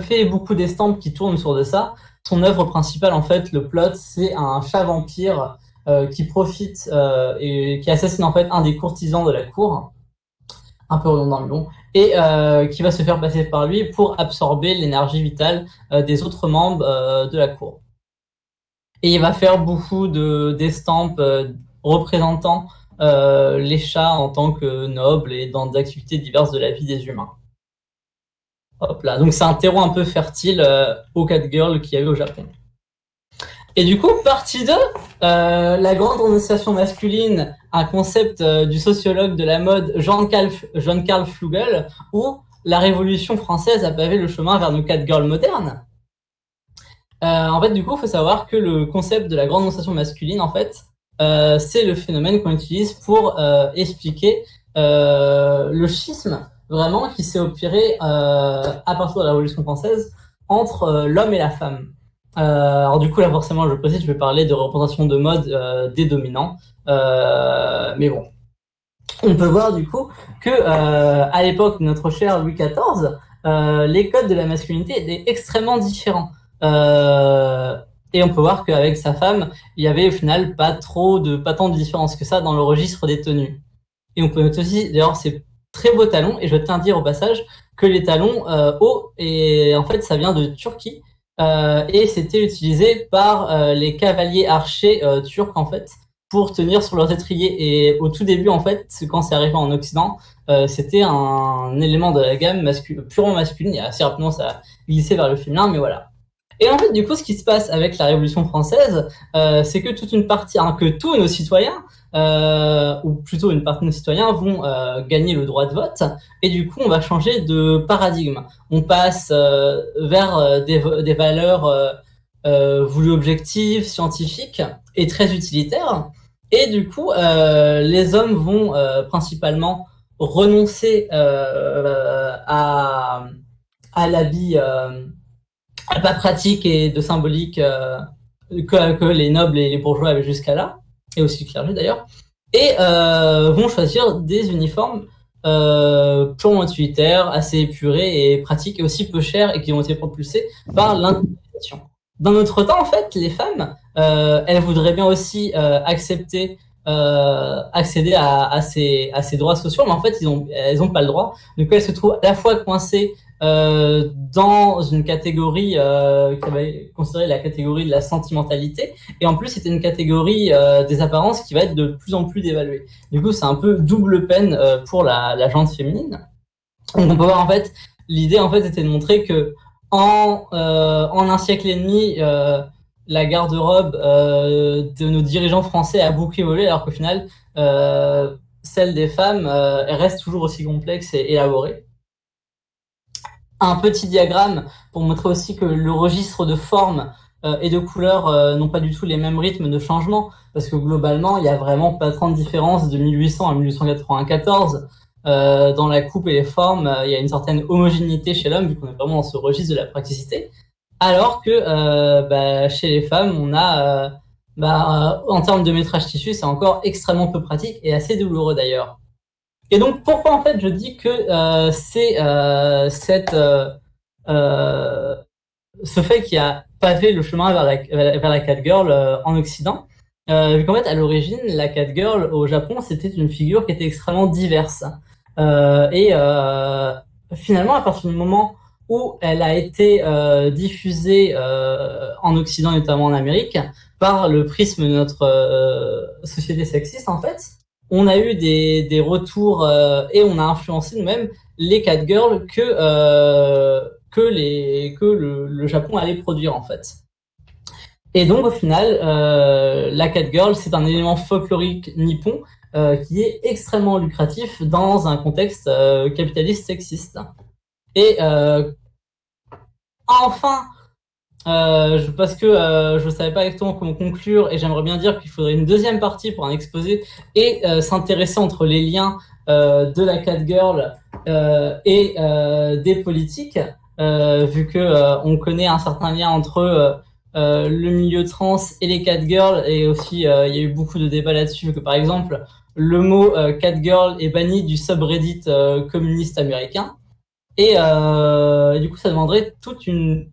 fait beaucoup d'estampes qui tournent autour de ça. Son œuvre principale, en fait, le plot, c'est un chat vampire qui profite et qui assassine en fait un des courtisans de la cour, un peu redondant mais bon, et qui va se faire passer par lui pour absorber l'énergie vitale des autres membres de la cour. Et il va faire beaucoup d'estampes représentant les chats en tant que nobles et dans des activités diverses de la vie des humains. Hop là. Donc c'est un terreau un peu fertile aux catgirls qu'il y avait au Japon. Et du coup, partie 2, la grande renonciation masculine, un concept du sociologue de la mode Jean-Carl Flugel, où la Révolution française a pavé le chemin vers nos catgirls modernes. En fait, du coup, il faut savoir que le concept de la grande renonciation masculine, en fait, c'est le phénomène qu'on utilise pour expliquer le schisme vraiment qui s'est opéré à partir de la Révolution française entre l'homme et la femme. Alors du coup, là, forcément, je précise, je vais parler de représentation de mode des dominants. Mais bon, on peut voir du coup que à l'époque de notre cher Louis XIV, les codes de la masculinité étaient extrêmement différents. Et on peut voir qu'avec sa femme, il y avait au final pas tant de différence que ça dans le registre des tenues. Et on peut noter aussi, d'ailleurs, ces très beaux talons, et je tiens à dire au passage que les talons hauts, et en fait, ça vient de Turquie, et c'était utilisé par les cavaliers archers turcs, en fait, pour tenir sur leurs étriers. Et au tout début, en fait, quand c'est arrivé en Occident, c'était un élément de la gamme purement masculine, et assez rapidement, ça a glissé vers le féminin, mais voilà. Et en fait, du coup, ce qui se passe avec la Révolution française, c'est que toute une partie, que tous nos citoyens, ou plutôt une partie de nos citoyens, vont gagner le droit de vote. Et du coup, on va changer de paradigme. On passe vers des valeurs voulues objectives, scientifiques et très utilitaires. Et du coup, les hommes vont principalement renoncer à l'habit pas pratique et de symbolique que les nobles et les bourgeois avaient jusqu'à là, et aussi le clergé d'ailleurs, et vont choisir des uniformes purement utilitaires, assez épurés et pratiques, et aussi peu chers, et qui ont été propulsés par l'individualisation. Dans notre temps, en fait, les femmes, elles voudraient bien aussi accéder à ces droits sociaux, mais en fait, elles ont pas le droit. Donc, elles se trouvent à la fois coincées dans une catégorie qui va considérer la catégorie de la sentimentalité, et en plus c'était une catégorie des apparences qui va être de plus en plus dévaluée. Du coup, c'est un peu double peine pour la gente féminine. Donc on peut voir en fait, l'idée en fait était de montrer que en un siècle et demi, la garde-robe de nos dirigeants français a beaucoup évolué, alors qu'au final, celle des femmes reste toujours aussi complexe et élaborée. Un petit diagramme pour montrer aussi que le registre de forme et de couleurs n'ont pas du tout les mêmes rythmes de changement, parce que globalement, il y a vraiment pas tant de différence de 1800 à 1894. Dans la coupe et les formes, il y a une certaine homogénéité chez l'homme, vu qu'on est vraiment dans ce registre de la praticité, alors que chez les femmes, on a, en termes de métrage tissu, c'est encore extrêmement peu pratique et assez douloureux d'ailleurs. Et donc, pourquoi en fait je dis que c'est ce fait qui a pavé le chemin vers la catgirl en Occident, vu qu'en fait, à l'origine, la catgirl au Japon, c'était une figure qui était extrêmement diverse. Finalement, à partir du moment où elle a été diffusée en Occident, notamment en Amérique, par le prisme de notre société sexiste, en fait, on a eu des retours et on a influencé nous-mêmes les catgirls que le Japon allait produire en fait. Et donc au final, la catgirl, c'est un élément folklorique nippon qui est extrêmement lucratif dans un contexte capitaliste sexiste. Et enfin, parce que je ne savais pas exactement comment conclure, et j'aimerais bien dire qu'il faudrait une deuxième partie pour un exposé et s'intéresser entre les liens de la catgirl et des politiques, vu que on connaît un certain lien entre le milieu trans et les catgirls, et aussi il y a eu beaucoup de débats là-dessus, que par exemple le mot catgirl est banni du subreddit communiste américain, et du coup ça demanderait toute une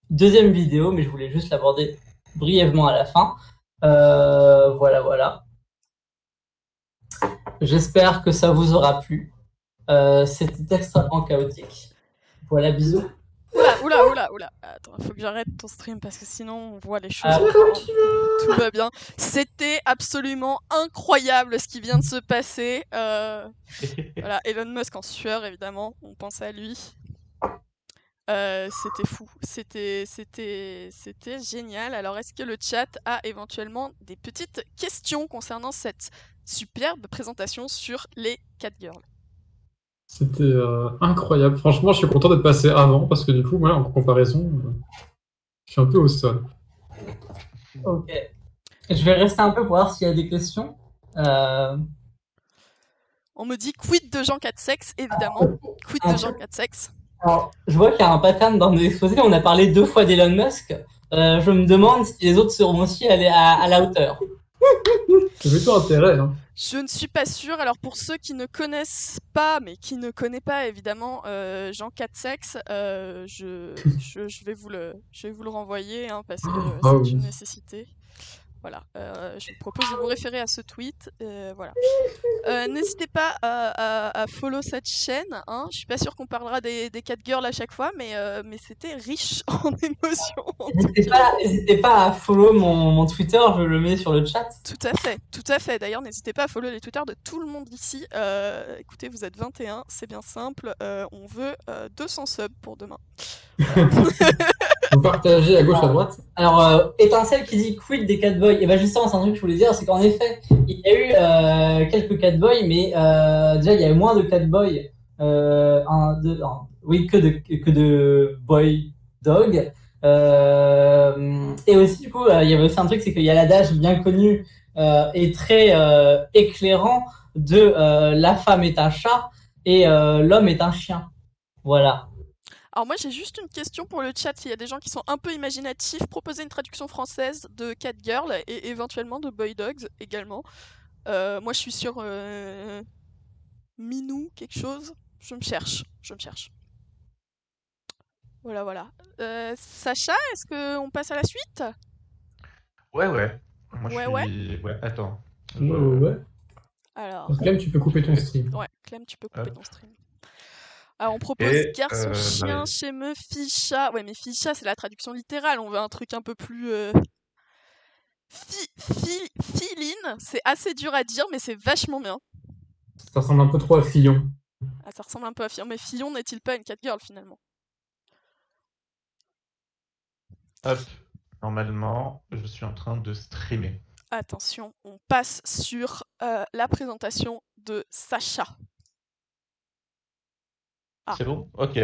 deuxième vidéo, mais je voulais juste l'aborder brièvement à la fin. Voilà. J'espère que ça vous aura plu. C'était extrêmement chaotique. Voilà, bisous. Oula. Attends, faut que j'arrête ton stream parce que sinon on voit les choses. Ah. Tout va bien. C'était absolument incroyable ce qui vient de se passer. Voilà, Elon Musk en sueur, évidemment. On pense à lui. C'était fou. C'était génial. Alors, est-ce que le chat a éventuellement des petites questions concernant cette superbe présentation sur les catgirls? C'était incroyable. Franchement, je suis content d'être passé avant parce que du coup, en comparaison, je suis un peu au sol. Ok. Je vais rester un peu pour voir s'il y a des questions. On me dit quid de Jean 4 sexe, évidemment. Quid de Jean 4 sexe. Alors, je vois qu'il y a un pattern dans nos exposés. On a parlé 2 fois d'Elon Musk. Je me demande si les autres seront aussi allés à la hauteur. C'est plutôt intérêt. Hein. Je ne suis pas sûre. Alors pour ceux qui ne connaissent pas, mais qui ne connaissent pas évidemment Jean 4 sexe, je vais vous le renvoyer hein, parce que c'est une nécessité. Voilà, je vous propose de vous référer à ce tweet. Voilà. N'hésitez pas à follow cette chaîne. Hein. Je suis pas sûre qu'on parlera des catgirls à chaque fois, mais c'était riche en émotions. N'hésitez pas à follow mon Twitter, je le mets sur le chat. Tout à fait. D'ailleurs, n'hésitez pas à follow les Twitter de tout le monde ici. Écoutez, vous êtes 21, c'est bien simple. On veut 200 subs pour demain. Voilà. Vous partagez à gauche, à droite. Alors, Étincelle qui dit quid des catboys. Et bien justement, c'est un truc que je voulais dire, c'est qu'en effet, il y a eu quelques catboys, mais déjà il y a eu moins de catboys que de boy dog. Et aussi, du coup, il y avait aussi un truc, c'est qu'il y a l'adage bien connu et très éclairant de la femme est un chat et l'homme est un chien. Voilà. Alors moi j'ai juste une question pour le chat, s'il y a des gens qui sont un peu imaginatifs, proposez une traduction française de catgirl et éventuellement de boy dogs également. Moi je suis sur Minou quelque chose, je me cherche. Voilà. Sacha, est-ce qu'on passe à la suite? Ouais. Moi, Ouais. Ouais, attends. Ouais. Alors, Clem, tu peux couper ton stream. ouais, Clem, tu peux couper ton stream. Alors, on propose garçon chien chez me, fille chat. Ouais, mais fille chat, c'est la traduction littérale. On veut un truc un peu plus filine. C'est assez dur à dire, mais c'est vachement bien. Ça ressemble un peu trop à Fillon. Ah, ça ressemble un peu à Fillon, mais Fillon n'est-il pas une catgirl finalement? Hop, normalement, je suis en train de streamer. Attention, on passe sur la présentation de Sacha. Ah. C'est bon? Ok.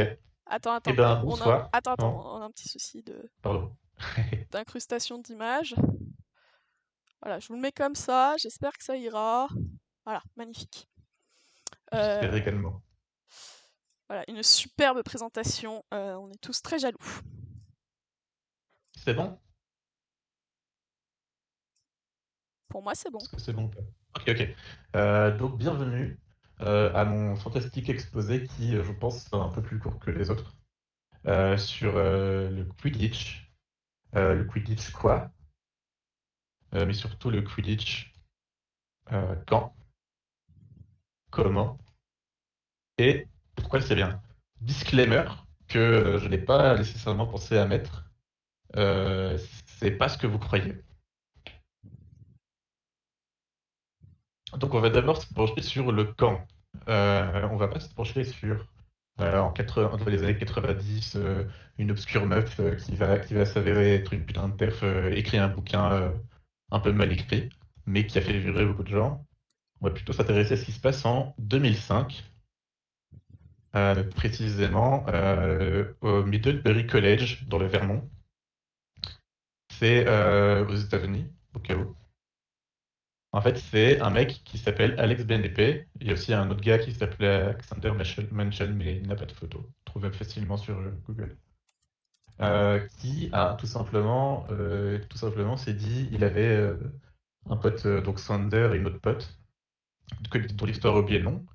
Attends. Eh ben, bonsoir. On a un petit souci d'incrustation d'image. Voilà, je vous le mets comme ça, j'espère que ça ira. Voilà, magnifique. J'espère également. Voilà, une superbe présentation, on est tous très jaloux. C'est bon? Pour moi, c'est bon. Est-ce que c'est bon? Ok. Donc, bienvenue à mon fantastique exposé qui, je pense, sera un peu plus court que les autres, sur le Quidditch. Le Quidditch quoi? Mais surtout le Quidditch quand, comment et pourquoi c'est bien. Disclaimer que je n'ai pas nécessairement pensé à mettre. C'est pas ce que vous croyez. Donc on va d'abord se pencher sur le quand. On va pas se pencher sur entre les années 90, une obscure meuf qui va s'avérer être une putain de perf, écrit un bouquin un peu mal écrit, mais qui a fait vibrer beaucoup de gens. On va plutôt s'intéresser à ce qui se passe en 2005, précisément au Middlebury College, dans le Vermont. C'est aux États-Unis, au cas où. En fait, c'est un mec qui s'appelle Alex BNP. Il y a aussi un autre gars qui s'appelait Alexander Menchen, mais il n'a pas de photo. Trouvable facilement sur Google. qui a tout simplement s'est dit, il avait un pote, donc Sander et une autre pote, dont l'histoire a oublié le nom.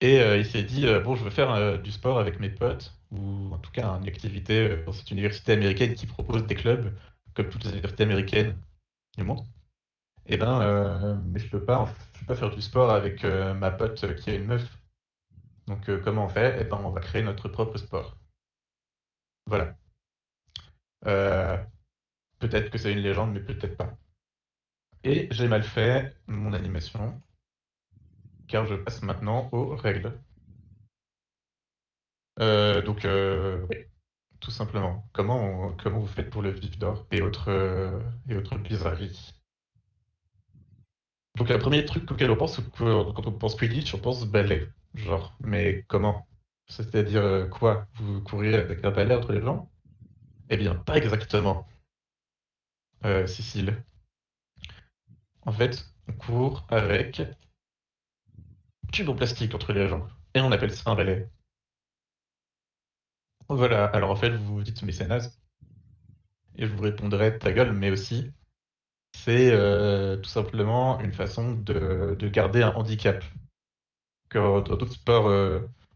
Et il s'est dit, bon, je veux faire du sport avec mes potes, ou en tout cas une activité dans cette université américaine qui propose des clubs, comme toutes les universités américaines du monde. Et ben, mais je peux pas faire du sport avec ma pote qui a une meuf. Donc comment on fait? Eh ben, on va créer notre propre sport. Voilà. Euh, Peut-être que c'est une légende, mais peut-être pas. Et j'ai mal fait mon animation, car je passe maintenant aux règles. Oui, tout simplement. Comment vous faites pour le vif d'or et autres bizarreries? Donc, le premier truc auquel on pense, quand on pense Quidditch, on pense balai. Genre, mais comment? C'est-à-dire quoi? Vous courez avec un balai entre les jambes? Eh bien, pas exactement, Cécile. En fait, on court avec un tube en plastique entre les jambes. Et on appelle ça un balai. Voilà, alors en fait, vous vous dites, mais c'est naze. Et je vous répondrai, ta gueule, mais aussi, c'est tout simplement une façon de garder un handicap. Que dans d'autres sports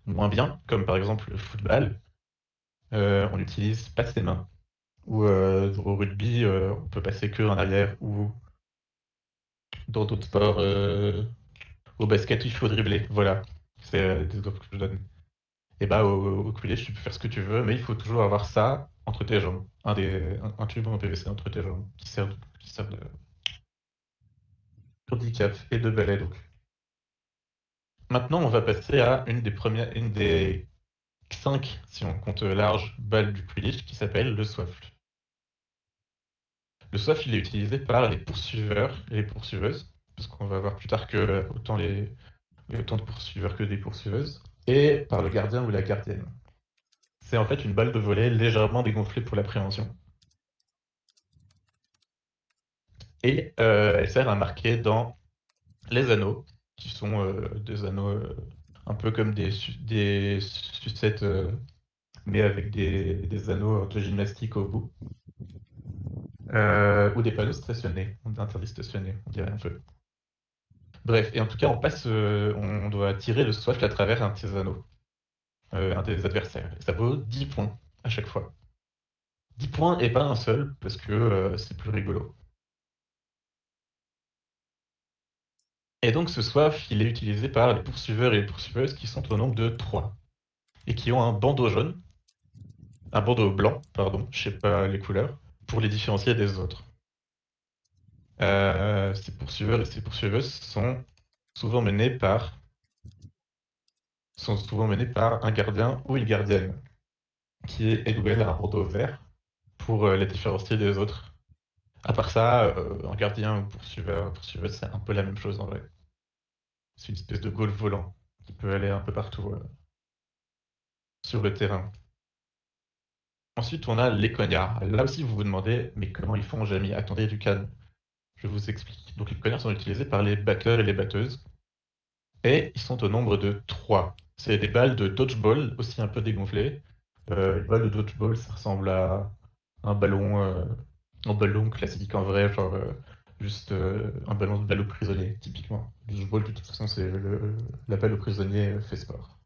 moins bien, comme par exemple le football, on n'utilise pas ses mains. Ou au rugby, on peut passer que en arrière. Ou dans d'autres sports, au basket, il faut dribbler. Voilà, c'est des exemples que je donne. Et bah au Quidditch, tu peux faire ce que tu veux, mais il faut toujours avoir ça entre tes jambes. Un tube en PVC entre tes jambes, qui sert de handicap et de balai donc. Maintenant, on va passer à une des 5, si on compte large, balles du Quidditch, qui s'appelle le Swaffle. Le Swaffle, il est utilisé par les poursuiveurs et les poursuiveuses, parce qu'on va voir plus tard que autant de poursuiveurs que des poursuiveuses, et par le gardien ou la gardienne. C'est en fait une balle de volley légèrement dégonflée pour la préhension. Et elle sert à marquer dans les anneaux, qui sont des anneaux un peu comme des sucettes, mais avec des anneaux de gymnastique au bout. Ou des panneaux stationnés, interdits stationnés, on dirait un peu. Bref, et en tout cas, on doit tirer le Swaffle à travers un de ces anneaux, un des adversaires. Et ça vaut 10 points à chaque fois. 10 points et pas un seul, parce que c'est plus rigolo. Et donc ce Swaffle, il est utilisé par les poursuiveurs et les poursuiveuses qui sont au nombre de 3. Et qui ont un bandeau jaune, un bandeau blanc, pardon, je sais pas les couleurs, pour les différencier des autres. Ces poursuiveurs et ces poursuiveuses sont souvent menés par un gardien ou une gardienne qui est Edwell à un bandeau vert pour les différencier des autres. À part ça, un gardien ou poursuiveuse, c'est un peu la même chose en vrai. C'est une espèce de goal volant qui peut aller un peu partout sur le terrain. Ensuite, on a les cognards. Là aussi, vous vous demandez, mais comment ils font, Jamie? Attendez, Ducan, je vous explique. Donc, les cognards sont utilisés par les batteurs et les batteuses. Et ils sont au nombre de 3. C'est des balles de dodgeball, aussi un peu dégonflées. Une balle de dodgeball, ça ressemble à un ballon classique en vrai, genre juste un ballon de balle au prisonnier, typiquement. Le dodgeball, de toute façon, c'est la balle au prisonnier fait sport.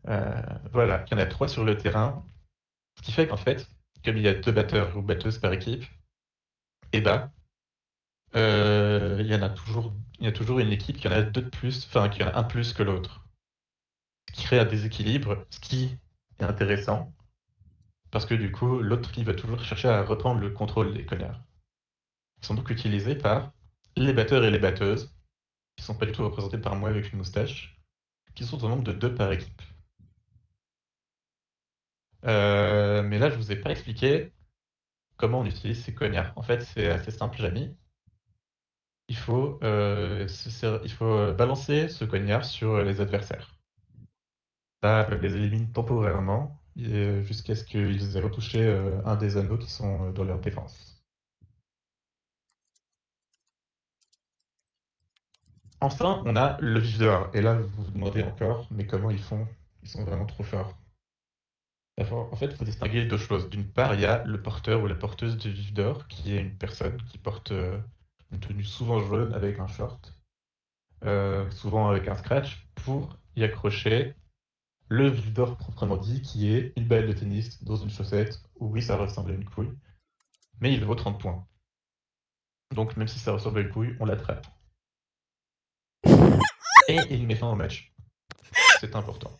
Voilà, il y en a 3 sur le terrain. Ce qui fait qu'en fait, comme il y a 2 batteurs ou batteuses par équipe, et bah, il y a toujours une équipe qui en a 2 de plus, enfin qui en a un plus que l'autre. Ce qui crée un déséquilibre, ce qui est intéressant, parce que du coup, l'autre il va toujours chercher à reprendre le contrôle des connards. Ils sont donc utilisés par les batteurs et les batteuses, qui sont pas du tout représentés par moi avec une moustache, qui sont au nombre de 2 par équipe. Mais là, je vous ai pas expliqué comment on utilise ces cognards. En fait, c'est assez simple, Jamie. Il faut balancer ce cognard sur les adversaires. Ça les élimine temporairement jusqu'à ce qu'ils aient retouché un des anneaux qui sont dans leur défense. Enfin, on a le vif dehors. Et là, vous vous demandez encore, mais comment ils font? Ils sont vraiment trop forts. En fait, il faut distinguer deux choses. D'une part, il y a le porteur ou la porteuse de vif d'or, qui est une personne qui porte une tenue souvent jaune avec un short, souvent avec un scratch, pour y accrocher le vif d'or proprement dit, qui est une balle de tennis dans une chaussette, où oui, ça ressemble à une couille, mais il vaut 30 points. Donc même si ça ressemble à une couille, on l'attrape. Et il met fin au match. C'est important.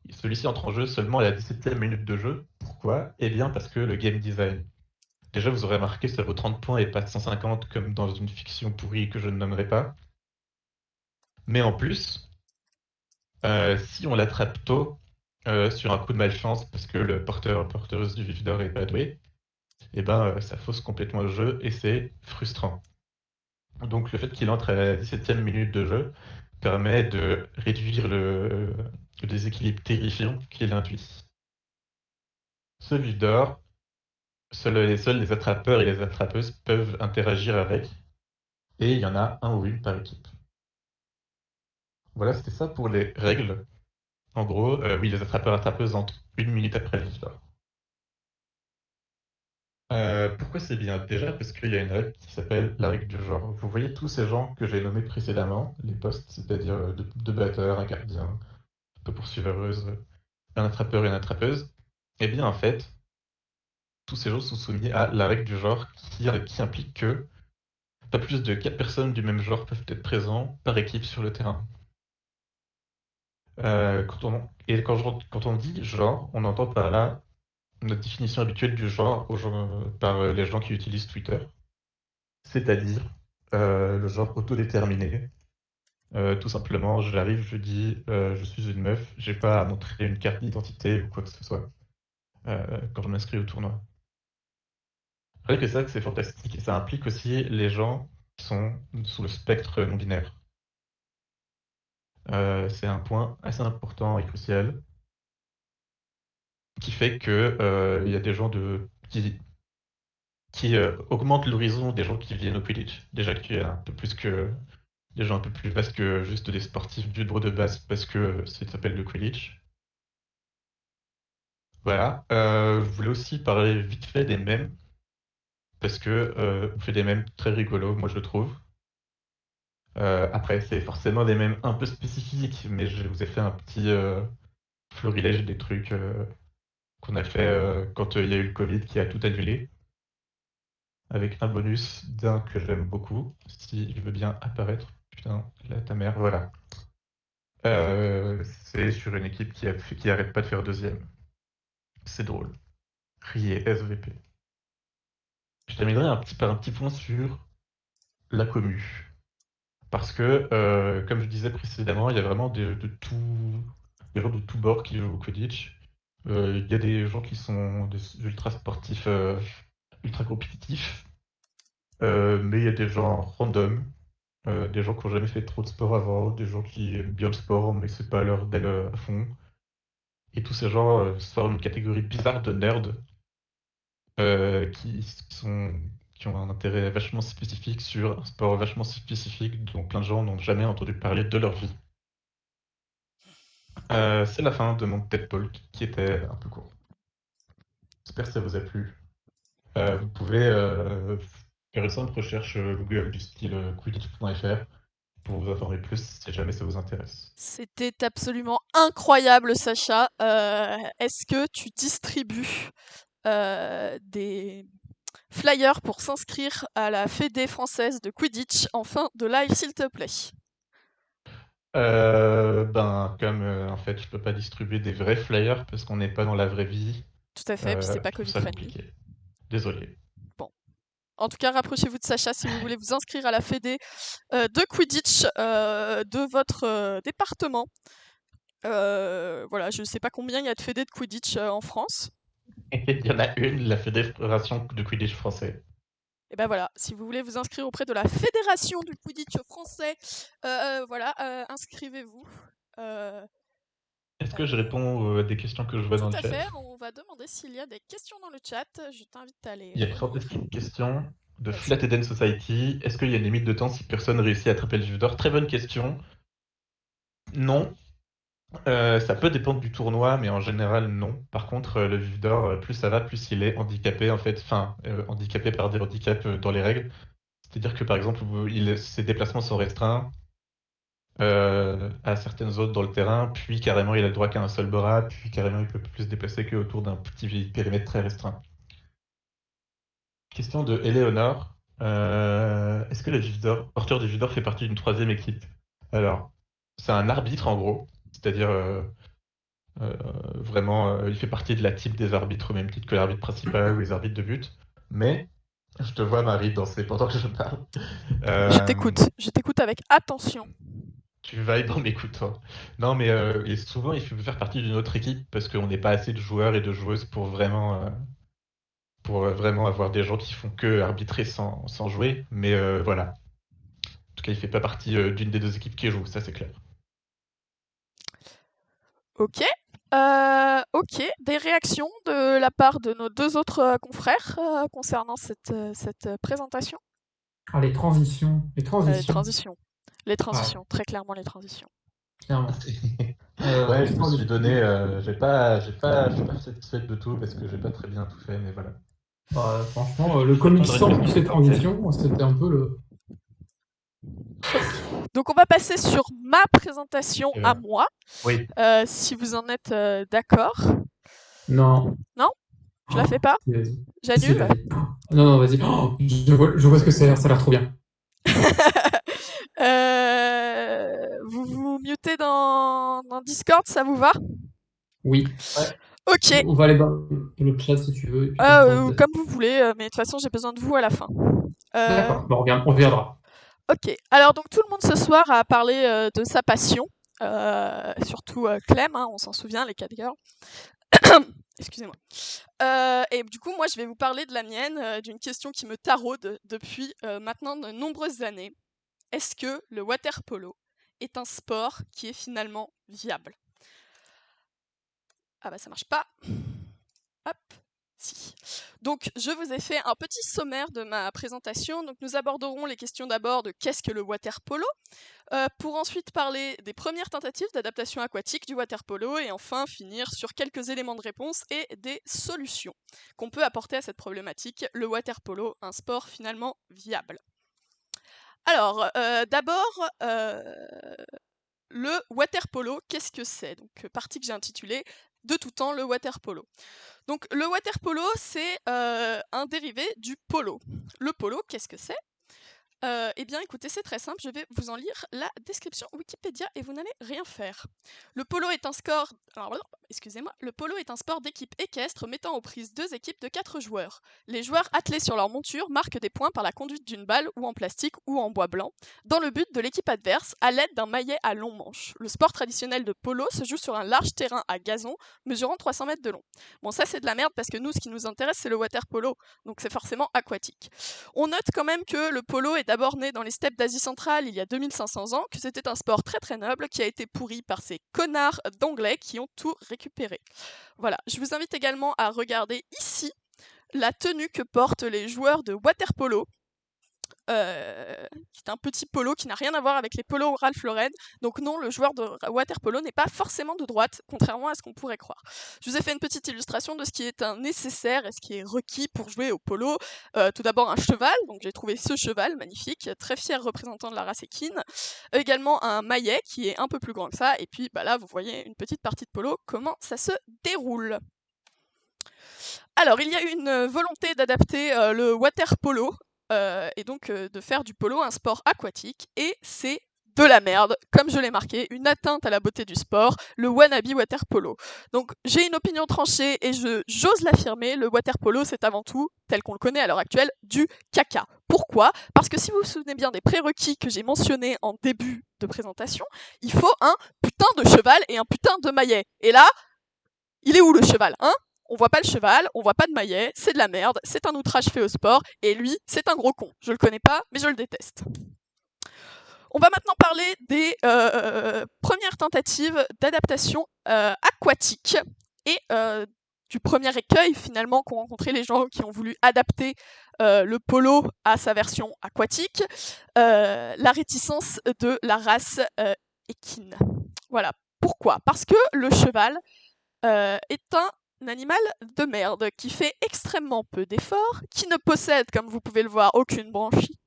Celui-ci entre en jeu seulement à la 17e minute de jeu. Pourquoi? Eh bien parce que le game design. Déjà, vous aurez remarqué, ça vaut 30 points et pas 150 comme dans une fiction pourrie que je ne nommerai pas. Mais en plus, si on l'attrape tôt, sur un coup de malchance, parce que le porteuse du vif d'or est pas doué, et ben ça fausse complètement le jeu et c'est frustrant. Donc le fait qu'il entre à la 17e minute de jeu permet de réduire le déséquilibre terrifiant qu'il induit. Ce vif d'or, seuls les attrapeurs et les attrapeuses peuvent interagir avec, et il y en a un ou une par équipe. Voilà, c'était ça pour les règles. En gros, oui, les attrapeurs-attrapeuses entrent 1 minute après le vif d'or. Pourquoi c'est bien? Déjà parce qu'il y a une règle qui s'appelle la règle du genre. Vous voyez tous ces gens que j'ai nommés précédemment, les postes, c'est-à-dire deux batteurs, un gardien, un peu poursuiveuse, un attrapeur et une attrapeuse. Eh bien, en fait, tous ces gens sont soumis à la règle du genre qui implique que pas plus de 4 personnes du même genre peuvent être présents par équipe sur le terrain. Quand on dit genre, on entend par là notre définition habituelle du genre par les gens qui utilisent Twitter, c'est-à-dire le genre autodéterminé. Tout simplement, j'arrive, je dis je suis une meuf, j'ai pas à montrer une carte d'identité ou quoi que ce soit quand je m'inscris au tournoi. Rien que ça, c'est fantastique et ça implique aussi les gens qui sont sous le spectre non binaire. C'est un point assez important et crucial qui fait que il y a des gens qui augmentent l'horizon des gens qui viennent au Quidditch. Déjà qu'il y a un peu plus que des gens un peu plus vastes que juste des sportifs du judo de base parce que ça s'appelle le Quidditch. Voilà. Je voulais aussi parler vite fait des mèmes parce que on fait des mèmes très rigolos, moi je trouve. Après, c'est forcément des mèmes un peu spécifiques, mais je vous ai fait un petit florilège des trucs qu'on a fait quand il y a eu le Covid qui a tout annulé. Avec un bonus d'un que j'aime beaucoup, si il veut bien apparaître. Putain, là, ta mère, voilà. C'est sur une équipe qui arrête pas de faire deuxième. C'est drôle. Riez, SVP. Je terminerai par un petit point sur la commu. Parce que, comme je disais précédemment, il y a vraiment des gens de tous bords qui jouent au Quidditch. Il y a des gens qui sont des ultra sportifs, ultra compétitifs. Mais il y a des gens random, des gens qui n'ont jamais fait trop de sport avant, des gens qui aiment bien le sport, mais c'est pas leur d'aller à fond. Et tous ces gens forment une catégorie bizarre de nerds qui ont un intérêt vachement spécifique sur un sport vachement spécifique dont plein de gens n'ont jamais entendu parler de leur vie. C'est la fin de mon TED Talk qui était un peu court. J'espère que ça vous a plu. Vous pouvez faire une simple recherche Google du style quidditch.fr pour vous informer plus si jamais ça vous intéresse. C'était absolument incroyable, Sacha. Est-ce que tu distribues des flyers pour s'inscrire à la Fédé française de Quidditch en fin de live, s'il te plaît? Comme en fait je peux pas distribuer des vrais flyers parce qu'on n'est pas dans la vraie vie, Tout à fait, puis c'est pas je trouve Covid ça friendly. compliqué. Désolé. En tout cas, rapprochez-vous de Sacha si vous voulez vous inscrire à la Fédé de Quidditch de votre département. Voilà, je sais pas combien il y a de Fédé de Quidditch en France. Il y en a une, la Fédération de Quidditch français. Et ben voilà, si vous voulez vous inscrire auprès de la Fédération du Quidditch français, voilà, inscrivez-vous. Est-ce que je réponds à des questions que je vois dans Tout le à chat? fait, on va demander s'il y a des questions dans le chat. Je t'invite à les Il y a une fantastique question de Vas-y. Flat Eden Society. Est-ce qu'il y a une limite de temps si personne réussit à attraper le vif d'or? Très bonne question. Non. Ça peut dépendre du tournoi, mais en général, non. Par contre, le vif d'or, plus ça va, plus il est handicapé, en fait. Enfin, handicapé par des handicaps dans les règles. C'est-à-dire que, par exemple, ses déplacements sont restreints à certaines zones dans le terrain, puis carrément, il a le droit qu'à un seul bras, puis carrément, il peut plus se déplacer qu'autour d'un petit périmètre très restreint. Question de Eleonore. Est-ce que le vif d'or, porteur du vif d'or fait partie d'une troisième équipe? Alors, c'est un arbitre, en gros. C'est-à-dire... vraiment, il fait partie de la type des arbitres, au même titre que l'arbitre principal ou les arbitres de but. Mais, je te vois, Marie, danser pendant que je parle. Je t'écoute avec attention. Tu vibes en m'écoutant. Non, mais et souvent, il faut faire partie d'une autre équipe parce qu'on n'est pas assez de joueurs et de joueuses pour vraiment avoir des gens qui font que arbitrer sans jouer. Mais voilà. En tout cas, il fait pas partie d'une des deux équipes qui jouent, ça c'est clair. Ok. Ok, des réactions de la part de nos deux autres confrères concernant cette présentation? Ah, les transitions. Les Les transitions. transitions. Les transitions, très clairement les transitions. Clairement. Ouais, je me transition. suis donné. J'ai pas satisfait de tout parce que j'ai pas très bien tout fait, mais voilà. Bah, franchement, le comic sans plus les transitions, c'était un peu le. Donc on va passer sur ma présentation à moi, Oui. si vous en êtes d'accord. Non. Non? Je la fais pas? Vas-y. Si, J'annule? vas-y. Non, vas-y. Oh, je vois ce que c'est, ça a l'air trop bien. Vous vous mutez dans Discord, ça vous va? Oui. Ok, On va aller dans le chat si tu veux. Et puis comme ça, on peut- comme vous voulez, mais de toute façon j'ai besoin de vous à la fin. D'accord, bon, on reviendra. Ok, alors donc tout le monde ce soir a parlé de sa passion, surtout Clem, hein, on s'en souvient, les 4 girls. Excusez-moi. Et du coup, moi, je vais vous parler de la mienne, d'une question qui me taraude depuis maintenant de nombreuses années. Est-ce que le water polo est un sport qui est finalement viable? Ah bah ça marche pas. Hop. Si. Donc, je vous ai fait un petit sommaire de ma présentation. Donc, nous aborderons les questions d'abord de qu'est-ce que le water polo, pour ensuite parler des premières tentatives d'adaptation aquatique du water polo et enfin finir sur quelques éléments de réponse et des solutions qu'on peut apporter à cette problématique, le water polo, un sport finalement viable. Alors, d'abord, le water polo, qu'est-ce que c'est? Donc, partie que j'ai intitulée de tout temps le water polo. Donc le water polo, c'est un dérivé du polo. Le polo, qu'est-ce que c'est? Eh bien, écoutez, c'est très simple, je vais vous en lire la description Wikipédia et vous n'allez rien faire. Le polo est un sport... Alors, excusez-moi. Le polo est un sport d'équipe équestre mettant aux prises 2 équipes de 4 joueurs. Les joueurs attelés sur leur monture marquent des points par la conduite d'une balle ou en plastique ou en bois blanc, dans le but de l'équipe adverse, à l'aide d'un maillet à long manche. Le sport traditionnel de polo se joue sur un large terrain à gazon, mesurant 300 mètres de long. Bon, ça c'est de la merde parce que nous, ce qui nous intéresse, c'est le water polo, donc c'est forcément aquatique. On note quand même que le polo est d'abord né dans les steppes d'Asie centrale il y a 2500 ans, que c'était un sport très très noble qui a été pourri par ces connards d'anglais qui ont tout récupéré. Voilà, je vous invite également à regarder ici la tenue que portent les joueurs de water polo. Qui est un petit polo qui n'a rien à voir avec les polos Ralph Lauren. Donc non, le joueur de water polo n'est pas forcément de droite, contrairement à ce qu'on pourrait croire. Je vous ai fait une petite illustration de ce qui est un nécessaire et ce qui est requis pour jouer au polo. Tout d'abord un cheval, donc j'ai trouvé ce cheval magnifique, très fier représentant de la race équine. Également un maillet qui est un peu plus grand que ça, et puis bah là vous voyez une petite partie de polo, comment ça se déroule. Alors, il y a une volonté d'adapter le water polo et donc de faire du polo un sport aquatique, et c'est de la merde, comme je l'ai marqué, une atteinte à la beauté du sport, le wannabe water polo. Donc j'ai une opinion tranchée et j'ose l'affirmer, le water polo c'est avant tout, tel qu'on le connaît à l'heure actuelle, du caca. Pourquoi? Parce que si vous vous souvenez bien des prérequis que j'ai mentionnés en début de présentation, il faut un putain de cheval et un putain de maillet. Et là, il est où le cheval, hein? On voit pas le cheval, on voit pas de maillet, c'est de la merde, c'est un outrage fait au sport, et lui, c'est un gros con. Je le connais pas, mais je le déteste. On va maintenant parler des premières tentatives d'adaptation aquatique et du premier écueil finalement qu'ont rencontré les gens qui ont voulu adapter le polo à sa version aquatique, la réticence de la race équine. Voilà. Pourquoi? Parce que le cheval est un animal de merde qui fait extrêmement peu d'efforts, qui ne possède, comme vous pouvez le voir, aucune branchie,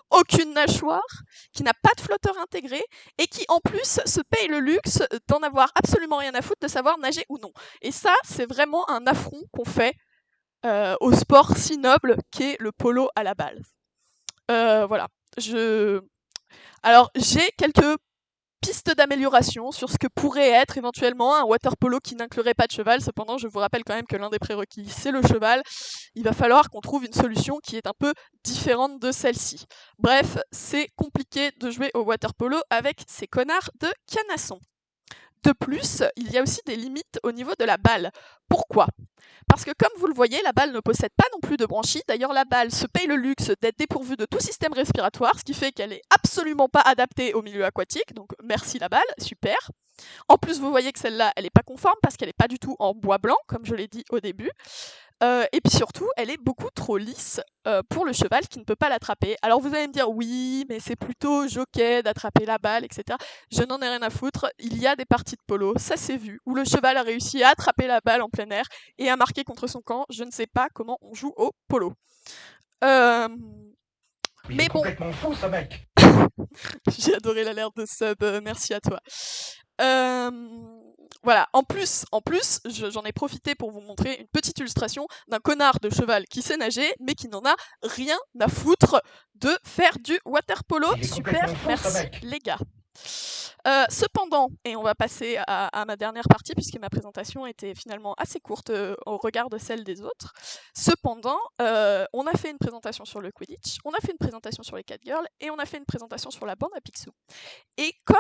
aucune nageoire, qui n'a pas de flotteur intégré et qui en plus se paye le luxe d'en avoir absolument rien à foutre de savoir nager ou non. Et ça, c'est vraiment un affront qu'on fait au sport si noble qu'est le polo à la balle. Voilà. Alors, j'ai quelques pistes d'amélioration sur ce que pourrait être éventuellement un water polo qui n'inclurait pas de cheval. Cependant, je vous rappelle quand même que l'un des prérequis, c'est le cheval. Il va falloir qu'on trouve une solution qui est un peu différente de celle-ci. Bref, c'est compliqué de jouer au water polo avec ces connards de canassons. De plus, il y a aussi des limites au niveau de la balle. Pourquoi? Parce que comme vous le voyez, la balle ne possède pas non plus de branchies. D'ailleurs, la balle se paye le luxe d'être dépourvue de tout système respiratoire, ce qui fait qu'elle est absolument pas adaptée au milieu aquatique. Donc merci la balle, super. En plus, vous voyez que celle-là, elle n'est pas conforme parce qu'elle n'est pas du tout en bois blanc, comme je l'ai dit au début. Et puis surtout, elle est beaucoup trop lisse pour le cheval qui ne peut pas l'attraper. Alors vous allez me dire, oui, mais c'est plutôt jockey d'attraper la balle, etc. Je n'en ai rien à foutre. Il y a des parties de polo, ça s'est vu, où le cheval a réussi à attraper la balle en plein air et à marquer contre son camp. Je ne sais pas comment on joue au polo. Il Mais est bon. complètement fou, ce mec. J'ai adoré l'alerte de sub, merci à toi. Voilà, en plus, j'en ai profité pour vous montrer une petite illustration d'un connard de cheval qui sait nager, mais qui n'en a rien à foutre de faire du water polo. Il est Super, complètement fou, ce merci mec. les gars. Cependant, et on va passer à ma dernière partie, puisque ma présentation était finalement assez courte au regard de celle des autres. Cependant, on a fait une présentation sur le Quidditch, on a fait une présentation sur les Catgirls, et on a fait une présentation sur la bande à Picsou. Et comme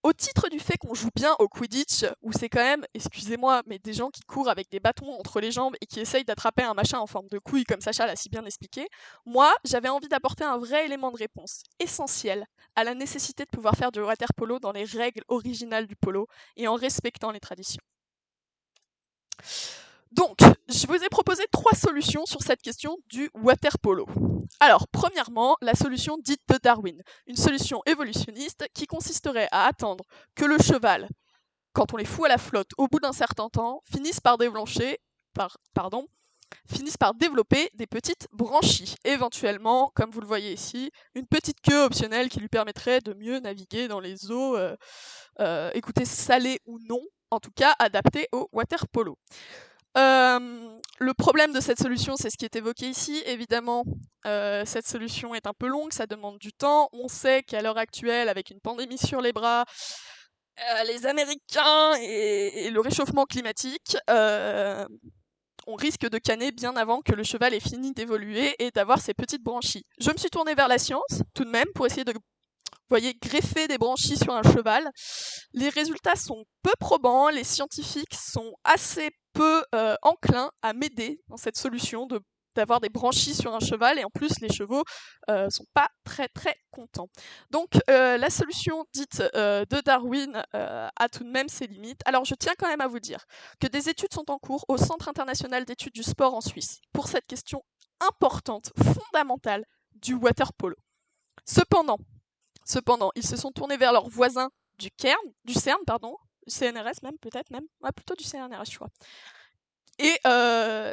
au titre du fait qu'on joue bien au Quidditch, où c'est quand même, excusez-moi, mais des gens qui courent avec des bâtons entre les jambes et qui essayent d'attraper un machin en forme de couille, comme Sacha l'a si bien expliqué, moi, j'avais envie d'apporter un vrai élément de réponse, essentiel, à la nécessité de pouvoir faire du water polo dans les règles originales du polo et en respectant les traditions. Donc, je vous ai proposé 3 solutions sur cette question du water polo. Alors, premièrement, la solution dite de Darwin, une solution évolutionniste qui consisterait à attendre que le cheval, quand on les fout à la flotte au bout d'un certain temps, finisse par développer des petites branchies. Éventuellement, comme vous le voyez ici, une petite queue optionnelle qui lui permettrait de mieux naviguer dans les eaux, écoutez, salées ou non, en tout cas adaptées au water polo. Le problème de cette solution, c'est ce qui est évoqué ici. Évidemment, cette solution est un peu longue, ça demande du temps. On sait qu'à l'heure actuelle, avec une pandémie sur les bras, les Américains et le réchauffement climatique, on risque de canner bien avant que le cheval ait fini d'évoluer et d'avoir ses petites branchies. Je me suis tournée vers la science, tout de même, pour essayer de greffer des branchies sur un cheval. Les résultats sont peu probants, les scientifiques sont assez peu enclins à m'aider dans cette solution d'avoir des branchies sur un cheval, et en plus les chevaux sont pas très très contents. Donc la solution dite de Darwin a tout de même ses limites. Alors je tiens quand même à vous dire que des études sont en cours au Centre international d'études du sport en Suisse pour cette question importante, fondamentale du water polo. Cependant, ils se sont tournés vers leurs voisins du CERN, CNRS même, peut-être même, plutôt du CNRS, je crois. Et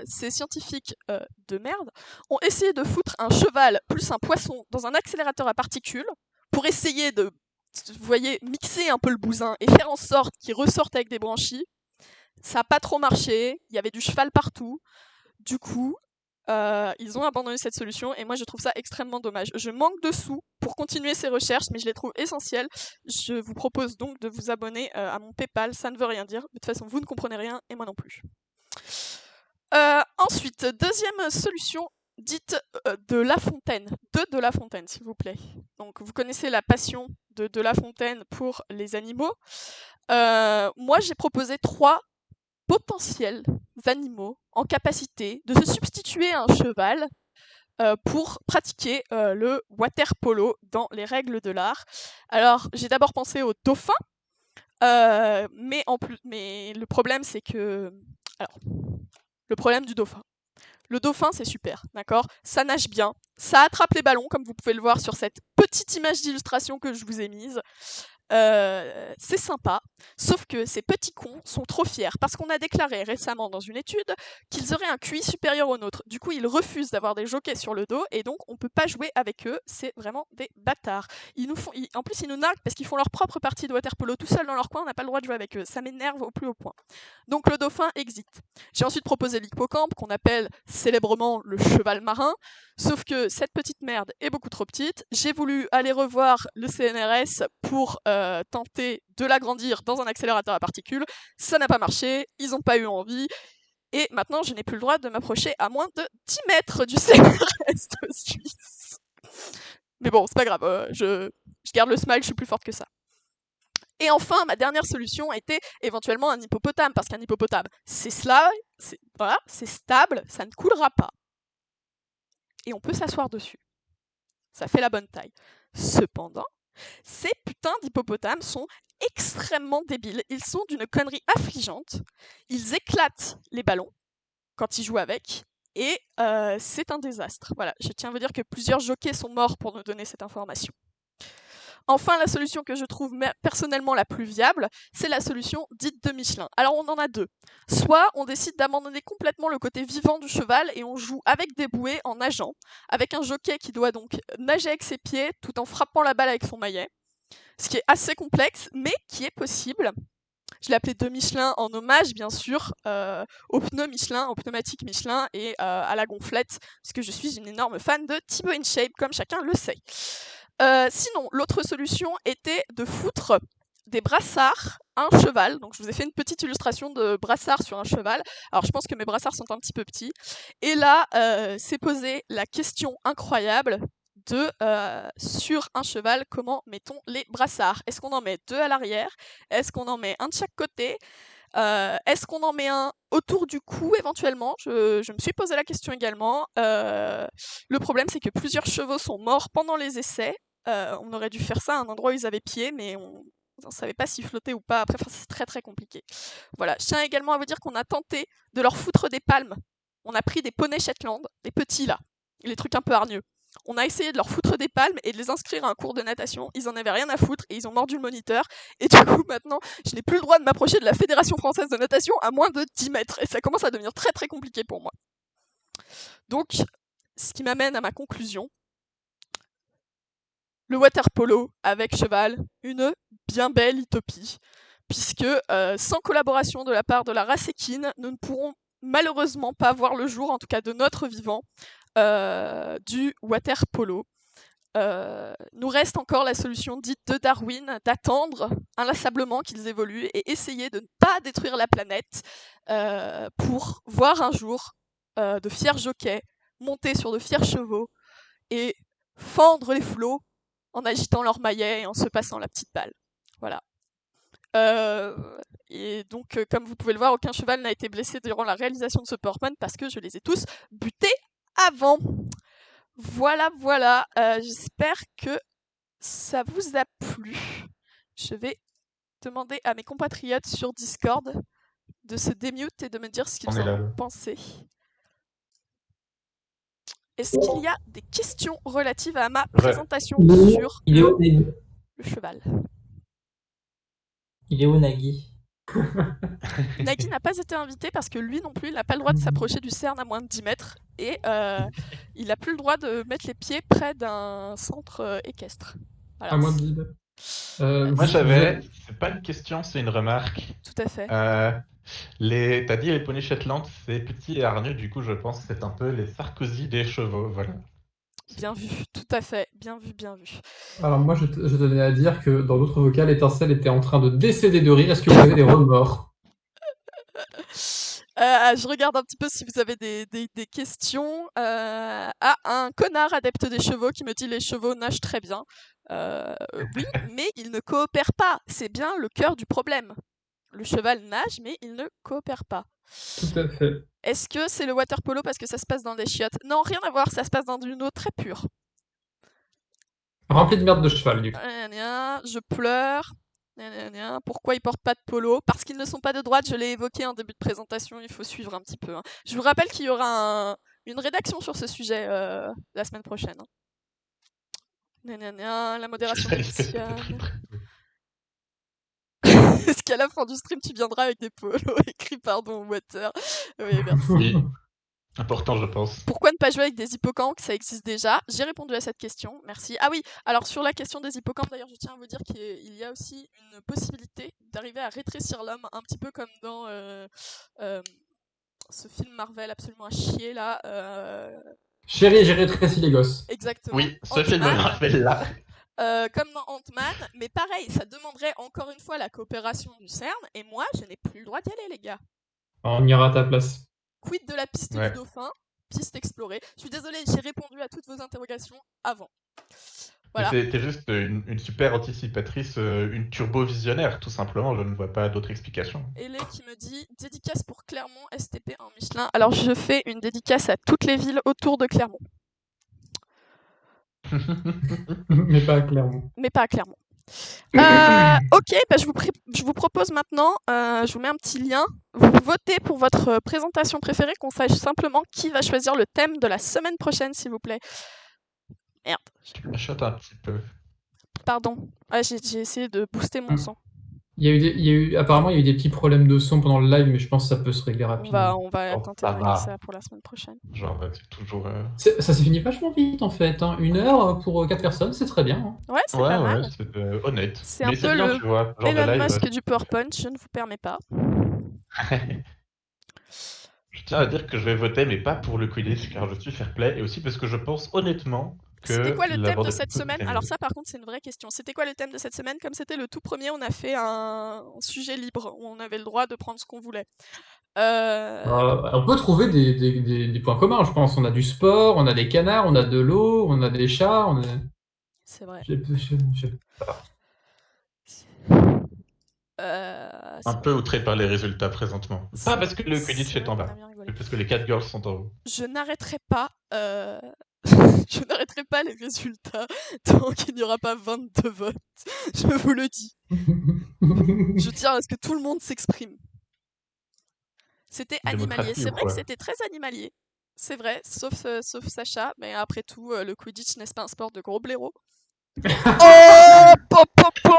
ces scientifiques de merde ont essayé de foutre un cheval plus un poisson dans un accélérateur à particules pour essayer de, vous voyez, mixer un peu le bousin et faire en sorte qu'il ressorte avec des branchies. Ça n'a pas trop marché, il y avait du cheval partout. Du coup, ils ont abandonné cette solution et moi je trouve ça extrêmement dommage. Je manque de sous pour continuer ces recherches, mais je les trouve essentielles. Je vous propose donc de vous abonner à mon PayPal, ça ne veut rien dire. De toute façon, vous ne comprenez rien et moi non plus. Ensuite, deuxième solution dite de La Fontaine. De La Fontaine, s'il vous plaît. Donc vous connaissez la passion de La Fontaine pour les animaux. Moi j'ai proposé 3 potentiels animaux en capacité de se substituer à un cheval pour pratiquer le water polo dans les règles de l'art. Alors, j'ai d'abord pensé au dauphin, mais le problème, c'est que... Alors, le problème du dauphin. Le dauphin, c'est super, d'accord? Ça nage bien, ça attrape les ballons, comme vous pouvez le voir sur cette petite image d'illustration que je vous ai mise. c'est sympa, sauf que ces petits cons sont trop fiers, parce qu'on a déclaré récemment dans une étude qu'ils auraient un QI supérieur au nôtre. Du coup, ils refusent d'avoir des jockeys sur le dos, et donc on peut pas jouer avec eux, c'est vraiment des bâtards. En plus, ils nous narguent parce qu'ils font leur propre partie de water polo tout seuls dans leur coin, on n'a pas le droit de jouer avec eux. Ça m'énerve au plus haut point. Donc le dauphin exit. J'ai ensuite proposé l'hippocampe, qu'on appelle célèbrement le cheval marin, sauf que cette petite merde est beaucoup trop petite. J'ai voulu aller revoir le CNRS pour tenter de l'agrandir dans un accélérateur à particules. Ça n'a pas marché, ils n'ont pas eu envie. Et maintenant, je n'ai plus le droit de m'approcher à moins de 10 mètres du CNRS de Suisse. Mais bon, c'est pas grave, je garde le smile, je suis plus forte que ça. Et enfin, ma dernière solution était éventuellement un hippopotame, parce qu'un hippopotame, c'est stable, ça ne coulera pas. Et on peut s'asseoir dessus. Ça fait la bonne taille. Cependant, ces putains d'hippopotames sont extrêmement débiles. Ils sont d'une connerie affligeante. Ils éclatent les ballons quand ils jouent avec. Et c'est un désastre. Voilà, je tiens à vous dire que plusieurs jockeys sont morts pour nous donner cette information. Enfin, la solution que je trouve personnellement la plus viable, c'est la solution dite de Michelin. Alors on en a deux. Soit on décide d'abandonner complètement le côté vivant du cheval et on joue avec des bouées en nageant, avec un jockey qui doit donc nager avec ses pieds tout en frappant la balle avec son maillet. Ce qui est assez complexe, mais qui est possible. Je l'ai appelé de Michelin en hommage, bien sûr, aux pneus Michelin, aux pneumatiques Michelin et à la gonflette, parce que je suis une énorme fan de Thibaut InShape, comme chacun le sait. Sinon, l'autre solution était de foutre des brassards à un cheval. Donc, je vous ai fait une petite illustration de brassard sur un cheval. Alors, je pense que mes brassards sont un petit peu petits. Et là, s'est posée la question incroyable de sur un cheval, comment met-on les brassards? Est-ce qu'on en met deux à l'arrière? Est-ce qu'on en met un de chaque côté? Est-ce qu'on en met un autour du cou éventuellement? Je me suis posé la question également. Le problème, c'est que plusieurs chevaux sont morts pendant les essais. On aurait dû faire ça à un endroit où ils avaient pied, mais on ne savait pas s'ils flottaient ou pas. Après, c'est très très compliqué. Voilà. Je tiens également à vous dire qu'on a tenté de leur foutre des palmes. On a pris des poneys Shetland, des petits là, les trucs un peu hargneux. On a essayé de leur foutre des palmes et de les inscrire à un cours de natation. Ils en avaient rien à foutre et ils ont mordu le moniteur. Et du coup, maintenant, je n'ai plus le droit de m'approcher de la Fédération française de natation à moins de 10 mètres. Et ça commence à devenir très très compliqué pour moi. Donc, ce qui m'amène à ma conclusion. Le water polo avec cheval, une bien belle utopie. Puisque sans collaboration de la part de la race équine, nous ne pourrons malheureusement pas voir le jour, en tout cas de notre vivant, du water polo. Nous reste encore la solution dite de Darwin, d'attendre inlassablement qu'ils évoluent et essayer de ne pas détruire la planète pour voir un jour de fiers jockeys monter sur de fiers chevaux et fendre les flots en agitant leur maillet et en se passant la petite balle. Voilà. Et donc, comme vous pouvez le voir, aucun cheval n'a été blessé durant la réalisation de ce PowerPoint parce que je les ai tous butés avant. Voilà, voilà. J'espère que ça vous a plu. Je vais demander à mes compatriotes sur Discord de se démute et de me dire ce qu'ils en ont pensé. Est-ce qu'il y a des questions relatives à ma présentation sur le cheval? Il est où Nagui? Nagui n'a pas été invité parce que lui non plus, il n'a pas le droit de s'approcher du CERN à moins de 10 mètres et il n'a plus le droit de mettre les pieds près d'un centre équestre. Voilà. À moins de 10 mètres. Moi c'est pas une question, c'est une remarque. Tout à fait. T'as dit les poneys Shetland, c'est petit et hargneux, du coup je pense que c'est un peu les Sarkozy des chevaux, voilà. Bien vu, tout à fait, bien vu, bien vu. Alors moi je tenais à dire que dans l'autre vocal, Étincelle était en train de décéder de rire. Est-ce que vous avez des remords? Je regarde un petit peu si vous avez des questions. Un connard adepte des chevaux qui me dit les chevaux nagent très bien. Oui, mais ils ne coopèrent pas. C'est bien le cœur du problème. Le cheval nage, mais il ne coopère pas. Tout à fait. Est-ce que c'est le water polo parce que ça se passe dans des chiottes? Non, rien à voir, ça se passe dans une eau très pure. Rempli de merde de cheval, du coup. Je pleure. Pourquoi ils portent pas de polo? Parce qu'ils ne sont pas de droite, je l'ai évoqué en début de présentation, il faut suivre un petit peu. Hein. Je vous rappelle qu'il y aura une rédaction sur ce sujet la semaine prochaine. Hein. La modération qu'à la fin du stream, tu viendras avec des polos écrits pardon water. Oui, merci. Oui. Important, je pense. Pourquoi ne pas jouer avec des hippocampes? Ça existe déjà. J'ai répondu à cette question. Merci. Ah oui, alors sur la question des hippocampes, d'ailleurs, je tiens à vous dire qu'il y a aussi une possibilité d'arriver à rétrécir l'homme, un petit peu comme dans ce film Marvel absolument à chier là. Chérie, j'ai rétréci les gosses. Exactement. Oui, ce film Ant-Man. Marvel là. Comme dans Ant-Man, mais pareil, ça demanderait encore une fois la coopération du CERN, et moi, je n'ai plus le droit d'y aller, les gars. On ira à ta place. Quid de la piste Ouais. du dauphin? Piste explorée. Je suis désolée, j'ai répondu à toutes vos interrogations avant. Voilà. Mais t'es juste une super anticipatrice, une turbo-visionnaire, tout simplement. Je ne vois pas d'autre explication. Elé qui me dit dédicace pour Clermont, STP en Michelin. Alors je fais une dédicace à toutes les villes autour de Clermont, Mais pas à Clermont. mais pas à Clermont. Ok, bah, je vous propose maintenant, je vous mets un petit lien. Vous votez pour votre présentation préférée, qu'on sache simplement qui va choisir le thème de la semaine prochaine, s'il vous plaît. Merde. Tu m'achotes un petit peu. Pardon. Ah, j'ai essayé de booster mon son. Apparemment, il y a eu des petits problèmes de son pendant le live, mais je pense que ça peut se régler rapidement. On va Oh, tenter ça de régler va. ça pour la semaine prochaine. Genre, c'est toujours. Ça s'est fini vachement vite en fait. Hein. 1 heure pour 4 personnes, c'est très bien. Hein. Ouais, c'est pas mal. c'est honnête. C'est Mais un c'est peu bien, le tu vois. Genre de Elon live. Musk du PowerPoint, je ne vous permets pas. Je tiens à dire que je vais voter, mais pas pour le Quidditch, car je suis fair play, et aussi parce que je pense honnêtement que. C'était quoi le la thème bande de est cette peu semaine? crédible. Alors ça, par contre, c'est une vraie question. C'était quoi le thème de cette semaine? Comme c'était le tout premier, on a fait un sujet libre, où on avait le droit de prendre ce qu'on voulait. On peut trouver des points communs, je pense. On a du sport, on a des canards, on a de l'eau, on a des chats. C'est vrai. Un peu outré par les résultats présentement. Pas parce que le C'est Quidditch est vrai en qu'on a bas, bien rigolé. mais parce que les 4 girls sont en haut. Je n'arrêterai pas, je n'arrêterai pas les résultats tant qu'il n'y aura pas 22 votes. Je vous le dis. Je tiens à ce que tout le monde s'exprime. C'était animalier. Démocratie C'est ou vrai que quoi? c'était très animalier. C'est vrai, sauf Sacha. Mais après tout, le Quidditch n'est-ce pas un sport de gros blaireaux? Oh po, po, po.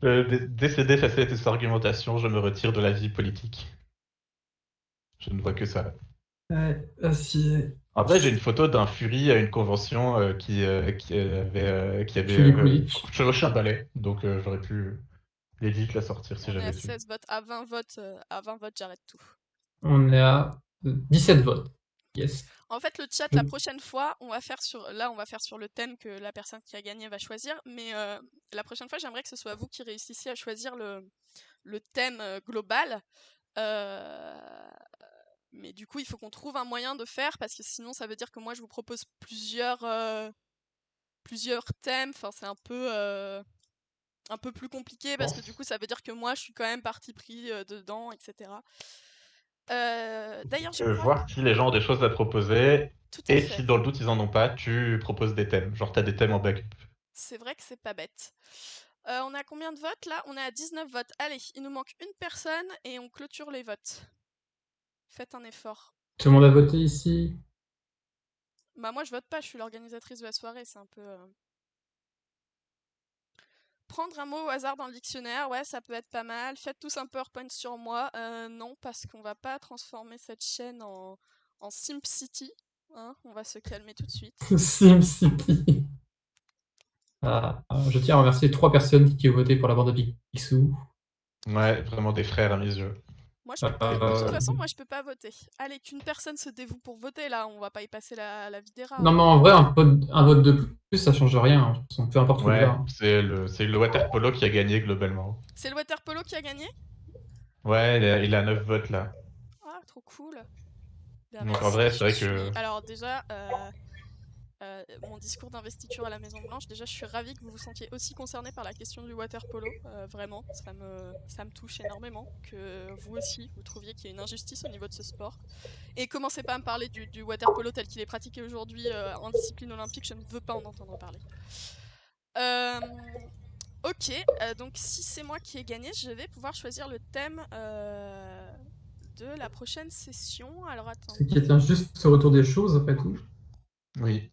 Décédé face à cette argumentation, je me retire de la vie politique. Je ne vois que ça. En vrai, j'ai une photo d'un Fury à une convention qui avait chevauché un balai, donc j'aurais pu l'édite la sortir si On est j'avais à su. 16 votes, à 20 votes, j'arrête tout. On est à 17 votes. Yes. En fait, le chat, la prochaine fois, on va faire sur le thème que la personne qui a gagné va choisir, mais la prochaine fois, j'aimerais que ce soit vous qui réussissiez à choisir le thème global. Mais du coup, il faut qu'on trouve un moyen de faire, parce que sinon, ça veut dire que moi, je vous propose plusieurs thèmes. Enfin, c'est un peu plus compliqué, parce que du coup, ça veut dire que moi, je suis quand même parti pris dedans, etc. D'ailleurs, je crois... voir si les gens ont des choses à proposer, Tout à et fait. si dans le doute ils en ont pas, tu proposes des thèmes. Genre t'as des thèmes en backup. C'est vrai que c'est pas bête. On a combien de votes là? On est à 19 votes. Allez, il nous manque une personne et on clôture les votes. Faites un effort. Tout le monde a voté ici. Bah moi je vote pas, je suis l'organisatrice de la soirée, c'est un peu... Prendre un mot au hasard dans le dictionnaire, ouais, ça peut être pas mal. Faites tous un PowerPoint sur moi. Non, parce qu'on va pas transformer cette chaîne en SimCity. Hein, on va se calmer tout de suite. SimCity. Je tiens à remercier 3 personnes qui ont voté pour la bande de Picsou. Ouais, vraiment des frères à mes yeux. Moi, je peux pas. De toute façon, moi, je peux pas voter. Allez, qu'une personne se dévoue pour voter, là. On va pas y passer la vie des rats. Non, mais en vrai, un vote de plus, ça change rien. Peu importe où il Ouais, va. c'est le water polo qui a gagné globalement. C'est le water polo qui a gagné? Ouais, il a 9 votes là. Ah, trop cool. Bien, donc en vrai, c'est vrai que... Alors déjà, mon discours d'investiture à la Maison Blanche, déjà je suis ravie que vous vous sentiez aussi concerné par la question du water polo, vraiment, ça me touche énormément, que vous aussi, vous trouviez qu'il y a une injustice au niveau de ce sport. Et commencez pas à me parler du water polo tel qu'il est pratiqué aujourd'hui en discipline olympique, je ne veux pas en entendre parler. Ok, donc si c'est moi qui ai gagné, je vais pouvoir choisir le thème de la prochaine session. Alors attends. C'est qui est un juste retour des choses après tout. Oui.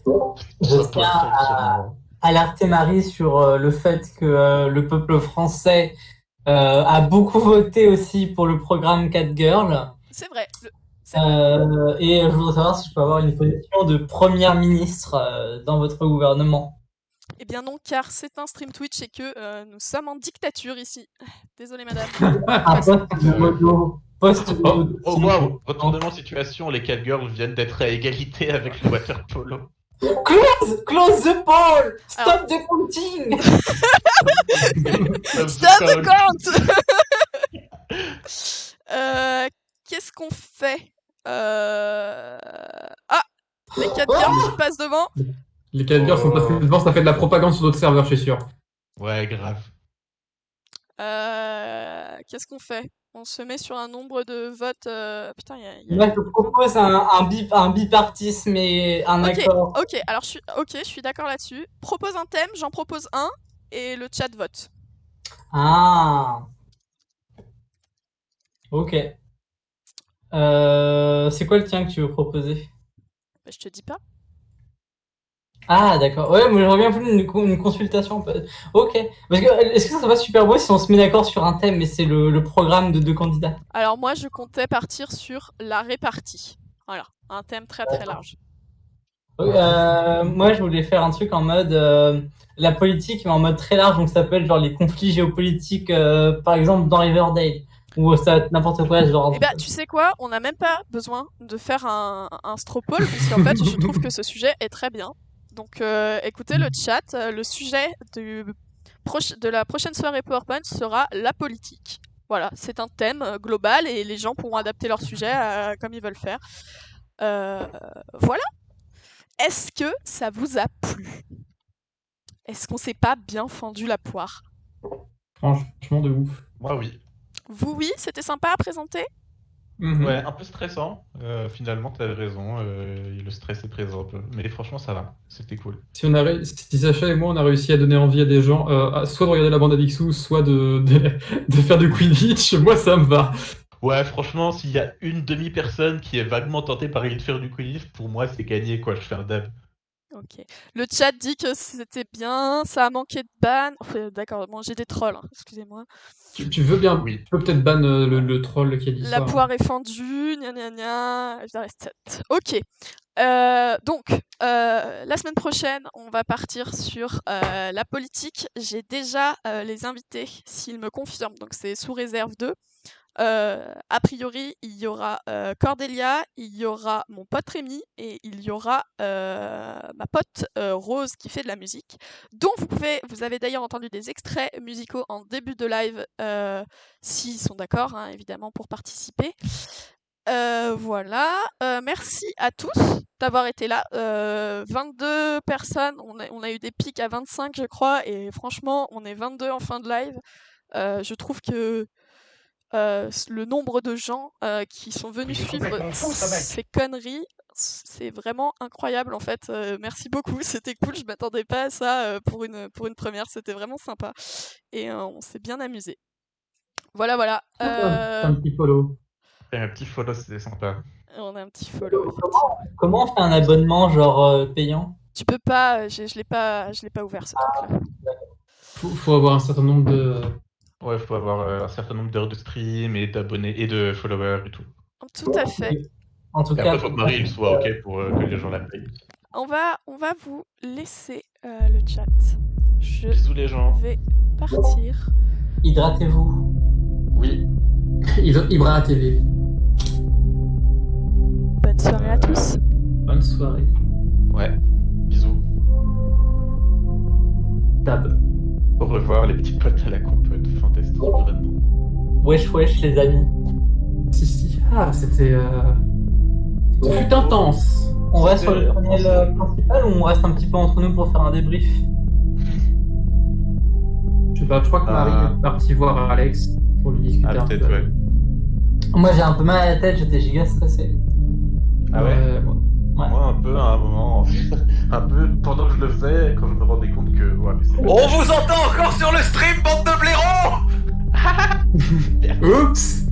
Je tiens alerter Marie sur le fait que le peuple français a beaucoup voté aussi pour le programme Catgirl. C'est vrai. C'est vrai. Et je voudrais savoir si je peux avoir une position de première ministre dans votre gouvernement. Eh bien non, car c'est un stream Twitch et que nous sommes en dictature ici. Désolée madame. Un poste de modo. Oh waouh, retournement de situation, les Catgirls viennent d'être à égalité avec le water polo. Close the poll! Stop the counting! Stop the count. Qu'est-ce qu'on fait Ah, les 4 girls qui passent devant. Les 4 girls sont passés devant, ça fait de la propagande sur d'autres serveurs, je suis sûr. Ouais, grave. Qu'est-ce qu'on fait? On se met sur un nombre de votes. Putain, Moi, je propose un bipartisme et un accord. Ok, alors je suis d'accord là-dessus. Propose un thème, j'en propose un, et le chat vote. Ah. Ok. C'est quoi le tien que tu veux proposer? Bah, je te dis pas. Ah, d'accord. Ouais, moi j'aurais bien voulu une consultation. Ok. Parce que, est-ce que ça va super beau si on se met d'accord sur un thème et c'est le programme de 2 candidats? Alors moi, je comptais partir sur la répartie. Voilà, un thème très très large. Moi, je voulais faire un truc en mode la politique, mais en mode très large. Donc ça peut être genre les conflits géopolitiques, par exemple dans Riverdale. Ou ça va être n'importe quoi, genre. Eh bah, tu sais quoi? On n'a même pas besoin de faire un stropole, puisqu'en fait, je trouve que ce sujet est très bien. Donc, écoutez le chat. Le sujet de la prochaine soirée PowerPoint sera la politique. Voilà, c'est un thème global et les gens pourront adapter leur sujet comme ils veulent faire. Voilà. Est-ce que ça vous a plu? Est-ce qu'on s'est pas bien fendu la poire? Franchement, de ouf. Moi, oui. Vous, oui? C'était sympa à présenter? Ouais, un peu stressant. Finalement, t'avais raison. Le stress est présent un peu. Mais franchement, ça va. C'était cool. Si Sacha et moi, on a réussi à donner envie à des gens, soit de regarder la bande à Vixou, soit de faire du Quidditch, moi, ça me va. Ouais, franchement, s'il y a une demi-personne qui est vaguement tentée par l'idée de faire du Quidditch, pour moi, c'est gagné, quoi. Je fais un dab. Ok. Le chat dit que c'était bien, ça a manqué de ban. Enfin, d'accord, bon, j'ai des trolls, hein, excusez-moi. Tu veux bien, Oui. tu peux peut-être ban le troll qui a dit ça. La poire est fendue, gna gna gna. Je reste 7. Ok. Donc, la semaine prochaine, on va partir sur la politique. J'ai déjà les invités, s'ils me confirment, donc c'est sous réserve 2. A priori, il y aura Cordelia, il y aura mon pote Rémi et il y aura ma pote Rose qui fait de la musique. Donc vous avez d'ailleurs entendu des extraits musicaux en début de live, s'ils sont d'accord, hein, évidemment, pour participer. Voilà. Merci à tous d'avoir été là. 22 personnes, on a eu des pics à 25 je crois, et franchement, on est 22 en fin de live. Je trouve que le nombre de gens qui sont venus suivre ces conneries, c'est vraiment incroyable en fait. Merci beaucoup, c'était cool, je m'attendais pas à ça pour une première, c'était vraiment sympa et on s'est bien amusé. Voilà. Un petit follow. Et un petit follow, c'était sympa. On a un petit follow. Comment on fait un abonnement genre payant? Tu peux pas, je l'ai pas ouvert ce truc-là. Faut avoir un certain nombre de. Ouais, faut avoir un certain nombre d'heures de stream et d'abonnés et de followers et tout. Tout à fait. En tout Et cas, après, faut que Marie il soit OK pour que les gens la payent. On va vous laisser le chat. Je Bisous les gens. vais partir. hydratez-vous. Oui. Ibra TV. Bonne soirée à tous. Bonne soirée. Ouais. Bisous. Tab. Au revoir les petits potes à la compote. Fantastique vraiment. Wesh les amis. Si. Ah, c'était. Ce fut intense. On reste sur le panel principal ou on reste un petit peu entre nous pour faire un débrief? Je sais pas, je crois que Marie est partie voir Alex pour lui discuter un peu. Peut-être, ouais. Moi j'ai un peu mal à la tête, j'étais giga stressé. Ah ouais, Ouais. Moi, un peu, à un moment, un peu pendant que je le faisais, quand je me rendais compte que. Ouais, mais c'est pas On vous entend encore sur le stream, bande de blaireaux! Oups.